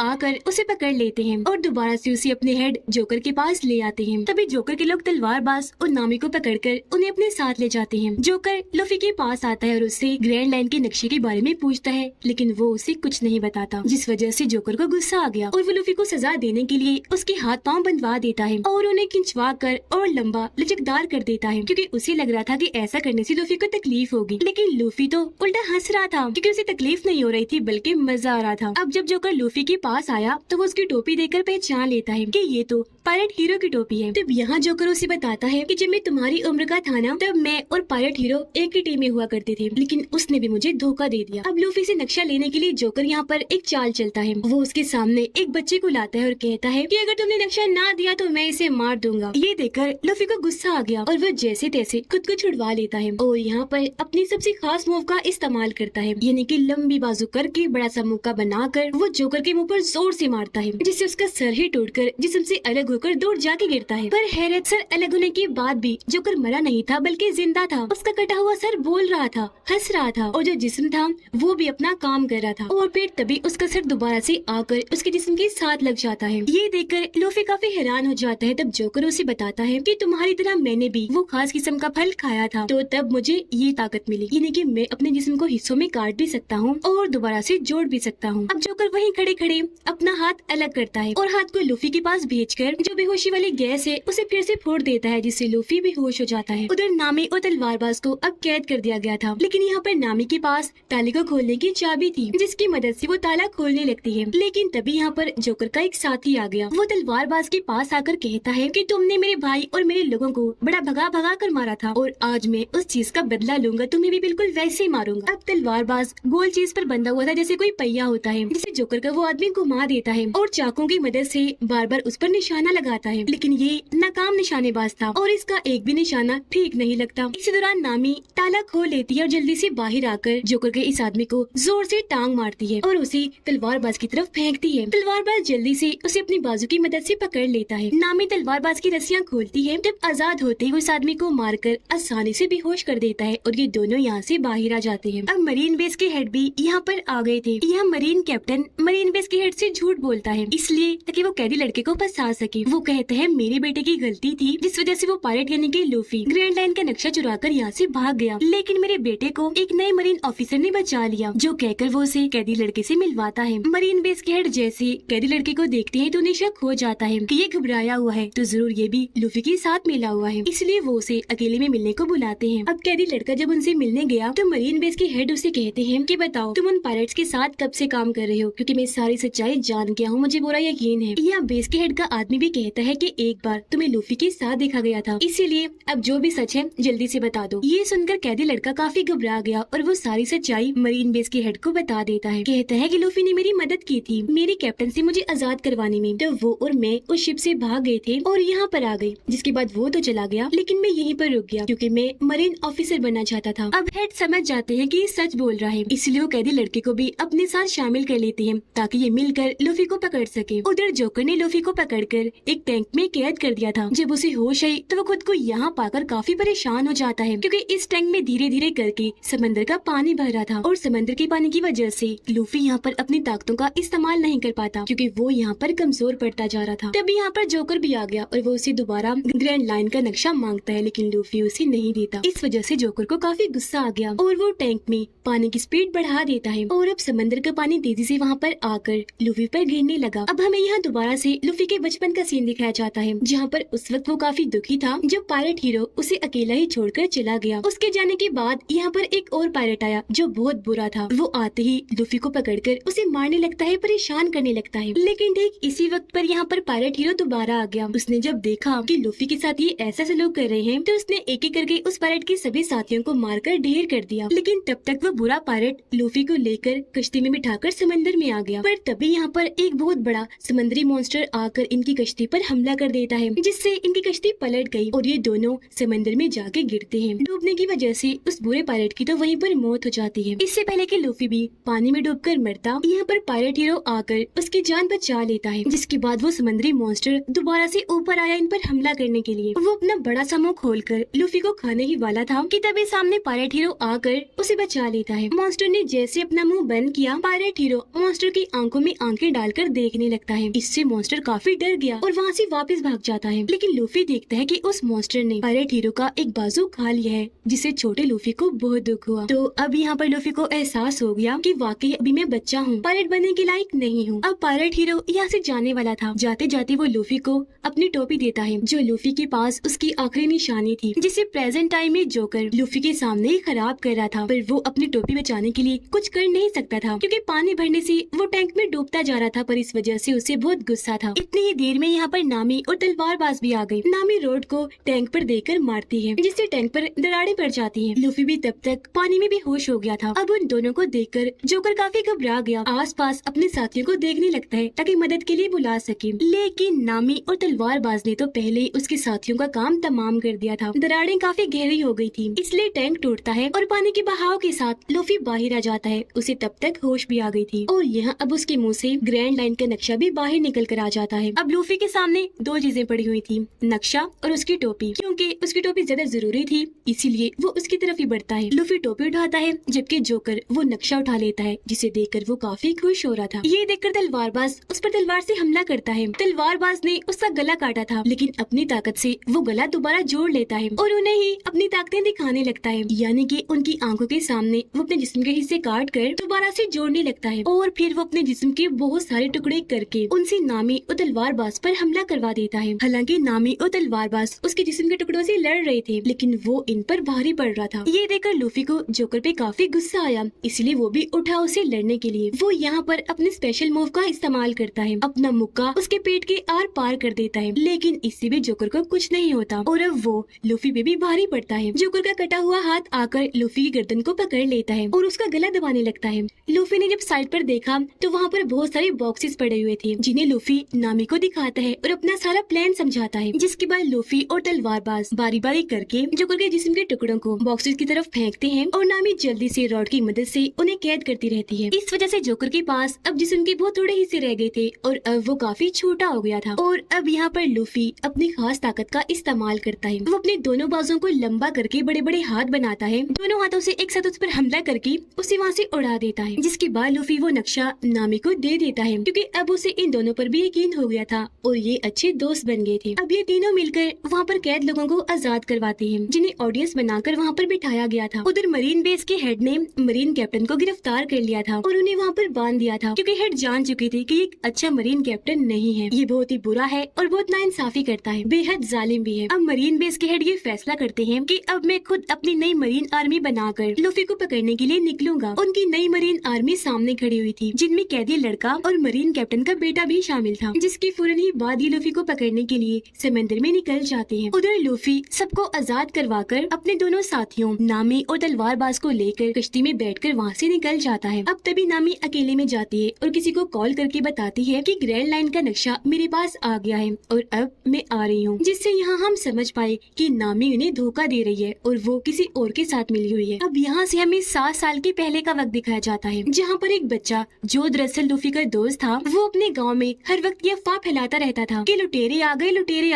आकर उसे पकड़ लेते हैं और दोबारा से उसे अपने हेड जोकर के पास ले आते हैं। तभी जोकर के लोग तलवारबाज और नामी को पकड़कर उन्हें अपने साथ ले जाते हैं। जोकर लूफी के पास आता है और उससे ग्रैंड लाइन के नक्शे के बारे में पूछता है, लेकिन वो उसे कुछ नहीं बताता, जिस वजह से जोकर को गुस्सा आ गया और वो लूफी को सजा देने के लिए उसके हाथ पाँव बंधवा देता है और उन्हें खिंचवा कर और लंबा लचकदार कर देता है, क्योंकि उसे लग रहा था कि ऐसा करने से लूफी को तकलीफ होगी। लेकिन लूफी तो उल्टा हंस रहा था, क्योंकि उसे तकलीफ नहीं हो रही थी बल्कि मजा आ रहा था। अब जब जोकर लूफी के पास आया तो वो उसकी टोपी देखकर पहचान लेता है कि ये तो पायरेट हीरो की टोपी है। तब यहाँ जोकर उसे बताता है कि जब मैं तुम्हारी उम्र का था ना तब मैं और पायरेट हीरो एक ही टीम में हुआ करते थे, लेकिन उसने भी मुझे धोखा दे दिया। अब लूफी से नक्शा लेने के लिए जोकर यहाँ पर एक चाल चलता है। वो उसके सामने एक बच्चे को लाता है और कहता है कि अगर तुमने नक्शा ना दिया तो मैं इसे मार दूंगा। ये देखकर लूफी को गुस्सा आ गया और वो जैसे तैसे खुद को छुड़वा लेता है और यहाँ पर अपनी सबसे खास मूव का इस्तेमाल करता है, यानी कि लंबी बाजू करके बड़ा सा मुक्का बनाकर वो जोकर के मुंह पर जोर से मारता है, जिससे उसका सर ही टूटकर जिस्म से अलग होकर दूर जाके गिरता है। पर हैरत, सर अलग होने के बाद भी जोकर मरा नहीं था बल्कि जिंदा था। उसका कटा हुआ सर बोल रहा था, हंस रहा था और जो जिस्म था वो भी अपना काम कर रहा था और फिर तभी उसका सर दोबारा से आकर उसके जिस्म के साथ लग जाता है। ये देखकर लूफी काफी हैरान हो जाता है। तब जोकर उसे बताता है कि तुम्हारी तरह मैंने भी वो खास किस्म का फल खाया था, तो तब मुझे ये ताकत मिली, यानी कि मैं अपने जिस्म को हिस्सों में काट भी सकता हूँ और दोबारा से जोड़ भी सकता हूँ। अब जोकर वहीं खड़े खड़े अपना हाथ अलग करता है और हाथ को लूफी के पास भेजकर जो बेहोशी वाली गैस है उसे फिर से फोड़ देता है, जिससे लूफी बेहोश हो जाता है। उधर नामी और तलवारबाज को अब कैद कर दिया गया था, लेकिन यहाँ पर नामी के पास ताले को खोलने की चाबी थी, जिसकी मदद से वो ताला खोलने लगती है। लेकिन तभी यहाँ पर जोकर का एक साथी आ गया। वो तलवारबाज के पास आकर कहता है कि तुमने मेरे भाई और मेरे लोगों को बड़ा भगा भगा कर मारा था और आज मैं उस चीज का बदला लूंगा, तुम्हें भी बिल्कुल वैसे ही मारूंगा। अब तलवारबाज गोल चीज पर बंधा हुआ था जैसे कोई पहिया होता है, जिसे जोकर का वो आदमी घुमा देता है और चाकू की मदद से बार बार उस पर निशाना लगाता है, लेकिन ये नाकाम निशानेबाज था और इसका एक भी निशाना ठीक नहीं लगता। इसी दौरान नामी ताला खोल लेती है और जल्दी से बाहर आकर जोकर के इस आदमी को जोर से टांग मारती है और उसे तलवारबाज की तरफ फेंकती है। तलवारबाज जल्दी से उसे अपनी बाजू की मदद से पकड़ लेता है। नामी तलवारबाज की रस्सियां खोलती है, जब आजाद होते ही उस आदमी को मारकर आसानी से बेहोश कर देता है और ये दोनों यहाँ से बाहर आ जाते हैं। अब मरीन बेस के हेड भी यहाँ पर आ गए थे। यह मरीन कैप्टन मरीन बेस के हेड से झूठ बोलता है, इसलिए ताकि वो कैदी लड़के को फंसा सके। वो कहते हैं मेरे बेटे की गलती थी, जिस वजह से वो पायरेट यानी कि लूफी ग्रैंड लाइन का नक्शा चुराकर यहाँ से भाग गया, लेकिन मेरे बेटे को एक नए मरीन ऑफिसर ने बचा लिया, जो कहकर वो उसे कैदी लड़के से मिलवाता है। मरीन बेस के हेड जैसे कैदी लड़के को देखते हैं तो उन्हें शक हो जाता है कि ये घबराया हुआ है, तो जरूर ये भी लूफी के साथ मिला हुआ है, इसलिए वो उसे अकेले में मिलने को बुलाते हैं। अब कैदी लड़का जब उनसे मिलने गया तो मरीन बेस के हेड उसे कहते हैं कि बताओ तुम उन पायरेट्स के साथ कब से काम कर रहे हो, क्योंकि मैं सारी सच्चाई जान गया हूँ, मुझे पूरा यकीन है। यहाँ बेस के हेड का आदमी भी भी कहता है कि एक बार तुम्हें लूफी के साथ देखा गया था, इसीलिए अब जो भी सच है जल्दी से बता दो। ये सुनकर कैदी लड़का काफी घबरा गया और वो सारी सच्चाई मरीन बेस के हेड को बता देता है। कहता है कि लूफी ने मेरी मदद की थी मेरी कैप्टन से मुझे आजाद करवाने में, तो वो और मैं उस शिप से भाग गए थे और यहाँ पर आ गए। जिसके बाद वो तो चला गया लेकिन मैं यहीं पर रुक गया क्योंकि मैं मरीन ऑफिसर बनना चाहता था। अब हेड समझ जाते हैं कि ये सच बोल रहा है, इसलिए वो कैदी लड़के को भी अपने साथ शामिल कर लेते हैं ताकि ये मिलकर लूफी को पकड़ सके। उधर जोकर ने लूफी को पकड़कर एक टैंक में कैद कर दिया था। जब उसे होश आई तो वो खुद को यहाँ पाकर काफी परेशान हो जाता है क्योंकि इस टैंक में धीरे धीरे करके समंदर का पानी भर रहा था और समंदर के पानी की वजह से लूफी यहाँ पर अपनी ताकतों का इस्तेमाल नहीं कर पाता क्योंकि वो यहाँ पर कमजोर पड़ता जा रहा था। तभी यहाँ पर जोकर भी आ गया और वो उसे दोबारा ग्रैंड लाइन का नक्शा मांगता है लेकिन लूफी उसे नहीं देता। इस वजह से जोकर को काफी गुस्सा आ गया और वो टैंक में पानी की स्पीड बढ़ा देता है और अब समंदर का पानी तेजी से वहाँ पर आकर लूफी पर गिरने लगा। अब हमें यहाँ दोबारा से लूफी के बचपन का सीन दिखाया जाता है जहाँ पर उस वक्त वो काफी दुखी था जब पायलट हीरो उसे अकेला ही छोड़कर चला गया। उसके जाने के बाद यहाँ पर एक और पायलट आया जो बहुत बुरा था। वो आते ही लूफी को पकड़कर उसे मारने लगता है, परेशान करने लगता है। लेकिन ठीक इसी वक्त पर यहाँ पर पायलट हीरो दोबारा आ गया। उसने जब देखा कि लूफी के साथ ये ऐसा सलूक कर रहे हैं तो उसने एक एक करके उस पायलट के सभी साथियों को मारकर ढेर कर दिया। लेकिन तब तक वो बुरा पायलट लूफी को लेकर कश्ती में बिठाकर समंदर में आ गया। पर तभी यहाँ पर एक बहुत बड़ा समुद्री मॉन्स्टर आकर इनकी कश्ती पर हमला कर देता है जिससे इनकी कश्ती पलट गई और ये दोनों समंदर में जाके गिरते हैं। डूबने की वजह से उस बुरे पायलट की तो वहीं पर मौत हो जाती है। इससे पहले कि लूफी भी पानी में डूबकर मरता, यहाँ पर पायलट हीरो आकर उसकी जान बचा लेता है। जिसके बाद वो समुद्री मॉन्स्टर दोबारा से ऊपर आया इन पर हमला करने के लिए। वो अपना बड़ा सा मुंह खोलकर लूफी को खाने ही वाला था कि तभी सामने पायलट हीरो आकर उसे बचा लेता है। मॉन्स्टर ने जैसे अपना मुंह बंद किया, पायलट हीरो मॉन्स्टर की आंखों में आंखें डालकर देखने लगता है। इससे मॉन्स्टर काफी डर गया और वहाँ से वापस भाग जाता है। लेकिन लूफी देखता है कि उस मॉन्स्टर ने पायलट हीरो का एक बाजू खा लिया है जिससे छोटे लूफी को बहुत दुख हुआ। तो अब यहाँ पर लूफी को एहसास हो गया कि वाकई अभी मैं बच्चा हूँ, पायलट बनने के लायक नहीं हूँ। अब पायलट हीरो यहाँ से जाने वाला था। जाते जाते वो लूफी को अपनी टोपी देता है जो लूफी के पास उसकी आखिरी निशानी थी जिसे प्रेजेंट टाइम में जोकर लूफी के सामने ही खराब कर रहा था। पर वो अपनी टोपी बचाने के लिए कुछ कर नहीं सकता था क्योंकि पानी भरने से वो टैंक में डूबता जा रहा था। पर इस वजह से उसे बहुत गुस्सा था। इतनी ही देर में यहाँ पर नामी और तलवारबाज भी आ गई। नामी रोड को टैंक पर देकर मारती है जिससे टैंक पर दरारें पड़ जाती हैं। लूफी भी तब तक पानी में बेहोश हो गया था। अब उन दोनों को देखकर जोकर काफी घबरा गया। आसपास अपने साथियों को देखने लगता है ताकि मदद के लिए बुला सके। लेकिन नामी और तलवारबाज ने तो पहले ही उसके साथियों का काम तमाम कर दिया था। दरारें काफी गहरी हो गई थी इसलिए टैंक टूटता है और पानी के बहाव के साथ लूफी बाहर आ जाता है। उसे तब तक होश भी आ गई थी और यहाँ अब उसके मुंह से ग्रैंड लाइन का नक्शा भी बाहर निकल कर आ जाता है। अब लूफी के सामने दो चीजें पड़ी हुई थी, नक्शा और उसकी टोपी। क्योंकि उसकी टोपी ज्यादा जरूरी थी इसीलिए वो उसकी तरफ ही बढ़ता है। लूफी टोपी उठाता है जबकि जोकर वो नक्शा उठा लेता है जिसे देखकर वो काफी खुश हो रहा था। ये देखकर तलवारबाज उस पर तलवार से हमला करता है। तलवारबाज ने उसका गला काटा था लेकिन अपनी ताकत से वो गला दोबारा जोड़ लेता है और उन्हें ही अपनी ताकतें दिखाने लगता है। यानी कि उनकी आंखों के सामने वो अपने जिस्म के हिस्से काट कर दोबारा से जोड़ने लगता है और फिर वो अपने जिस्म के बहुत सारे टुकड़े करके उनसे नामी और तलवारबाज पर हमला करवा देता है। हालांकि नामी और तलवारबाज उसके जिस्म के टुकड़ों से लड़ रहे थे लेकिन वो इन पर भारी पड़ रहा था। ये देखकर लूफी को जोकर पे काफी गुस्सा आया इसलिए वो भी उठा उसे लड़ने के लिए। वो यहाँ पर अपने स्पेशल मूव का इस्तेमाल करता है, अपना मुक्का उसके पेट के आर पार कर देता है। लेकिन इससे भी जोकर को कुछ नहीं होता और अब वो लूफी पे भी भारी पड़ता है। जोकर का कटा हुआ हाथ आकर लूफी की गर्दन को पकड़ लेता है और उसका गला दबाने लगता है। लूफी ने जब साइड पर देखा तो वहाँ पर बहुत सारे बॉक्सेस पड़े हुए थे जिन्हें लूफी नामी को दिखाता है और अपना सारा प्लान समझाता है। जिसके बाद लूफी और तलवारबाज बारी बारी करके जोकर के जिस्म के टुकड़ों को बॉक्सेस की तरफ फेंकते हैं और नामी जल्दी से रॉड की मदद से उन्हें कैद करती रहती है। इस वजह से जोकर के पास अब जिस्म के बहुत थोड़े हिस्से रह गए थे और अब वो काफी छोटा हो गया था। और अब यहाँ पर लूफी अपनी खास ताकत का इस्तेमाल करता है। वो अपने दोनों बाजों को लंबा करके बड़े बड़े हाथ बनाता है, दोनों हाथों से एक साथ उस पर हमला करके उसे वहाँ से उड़ा देता है। जिसके बाद लूफी वो नक्शा नामी को दे देता है क्योंकि अब उसे इन दोनों पर भी यकीन हो गया था और ये अच्छे दोस्त बन गए थे। अब ये तीनों मिलकर वहाँ पर कैद लोगों को आजाद करवाते हैं जिन्हें ऑडियंस बनाकर वहाँ पर बिठाया गया था। उधर मरीन बेस के हेड ने मरीन कैप्टन को गिरफ्तार कर लिया था और उन्हें वहाँ पर बांध दिया था क्योंकि हेड जान चुके थे कि एक अच्छा मरीन कैप्टन नहीं है, ये बहुत ही बुरा है और बहुत नाइंसाफी करता है, बेहद जालिम भी है। अब मरीन बेस के हेड ये फैसला करते हैं कि अब मैं खुद अपनी नई मरीन आर्मी बनाकर लूफी को पकड़ने के लिए निकलूंगा। उनकी नई मरीन आर्मी सामने खड़ी हुई थी जिनमें कैदी लड़का और मरीन कैप्टन का बेटा भी शामिल था जिसकी फौरन ही बाद ये लूफी को पकड़ने के लिए समंदर में निकल जाते हैं। उधर लूफी सबको आजाद करवाकर अपने दोनों साथियों नामी और तलवारबाज को लेकर कश्ती में बैठकर वहाँ से निकल जाता है। अब तभी नामी अकेले में जाती है और किसी को कॉल करके बताती है कि ग्रैंड लाइन का नक्शा मेरे पास आ गया है और अब मैं आ रही हूँ, जिससे यहाँ हम समझ पाए कि नामी उन्हें धोखा दे रही है और वो किसी और के साथ मिली हुई है। अब यहाँ से हमें 7 साल के पहले का वक्त दिखाया जाता है, जहाँ पर एक बच्चा जो दरअसल लूफी का दोस्त था, वो अपने गाँव में हर वक्त ये अफवाह फैलाता रहता था कि लुटेरे आ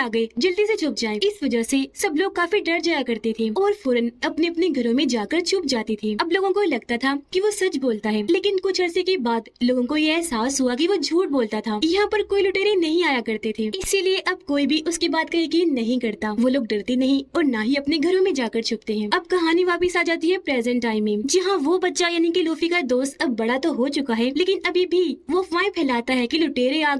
गए, जल्दी से छुप जाएं। इस वजह से सब लोग काफी डर जाया करते थे और फौरन अपने अपने घरों में जाकर छुप जाते थे। अब लोगों को लगता था कि वो सच बोलता है, लेकिन कुछ अरसे के बाद लोगों को यह एहसास हुआ कि वो झूठ बोलता था। यहाँ पर कोई लुटेरे नहीं आया करते थे, इसीलिए अब कोई भी उसकी बात का यकीन नहीं करता। वो लोग डरते नहीं और ना ही अपने घरों में जाकर छुपते हैं। अब कहानी वापस आ जाती है प्रेजेंट टाइम में, जहाँ वो बच्चा यानी कि लूफी का दोस्त अब बड़ा तो हो चुका है, लेकिन अभी भी वो अफवाहें फैलाता है कि लुटेरे आ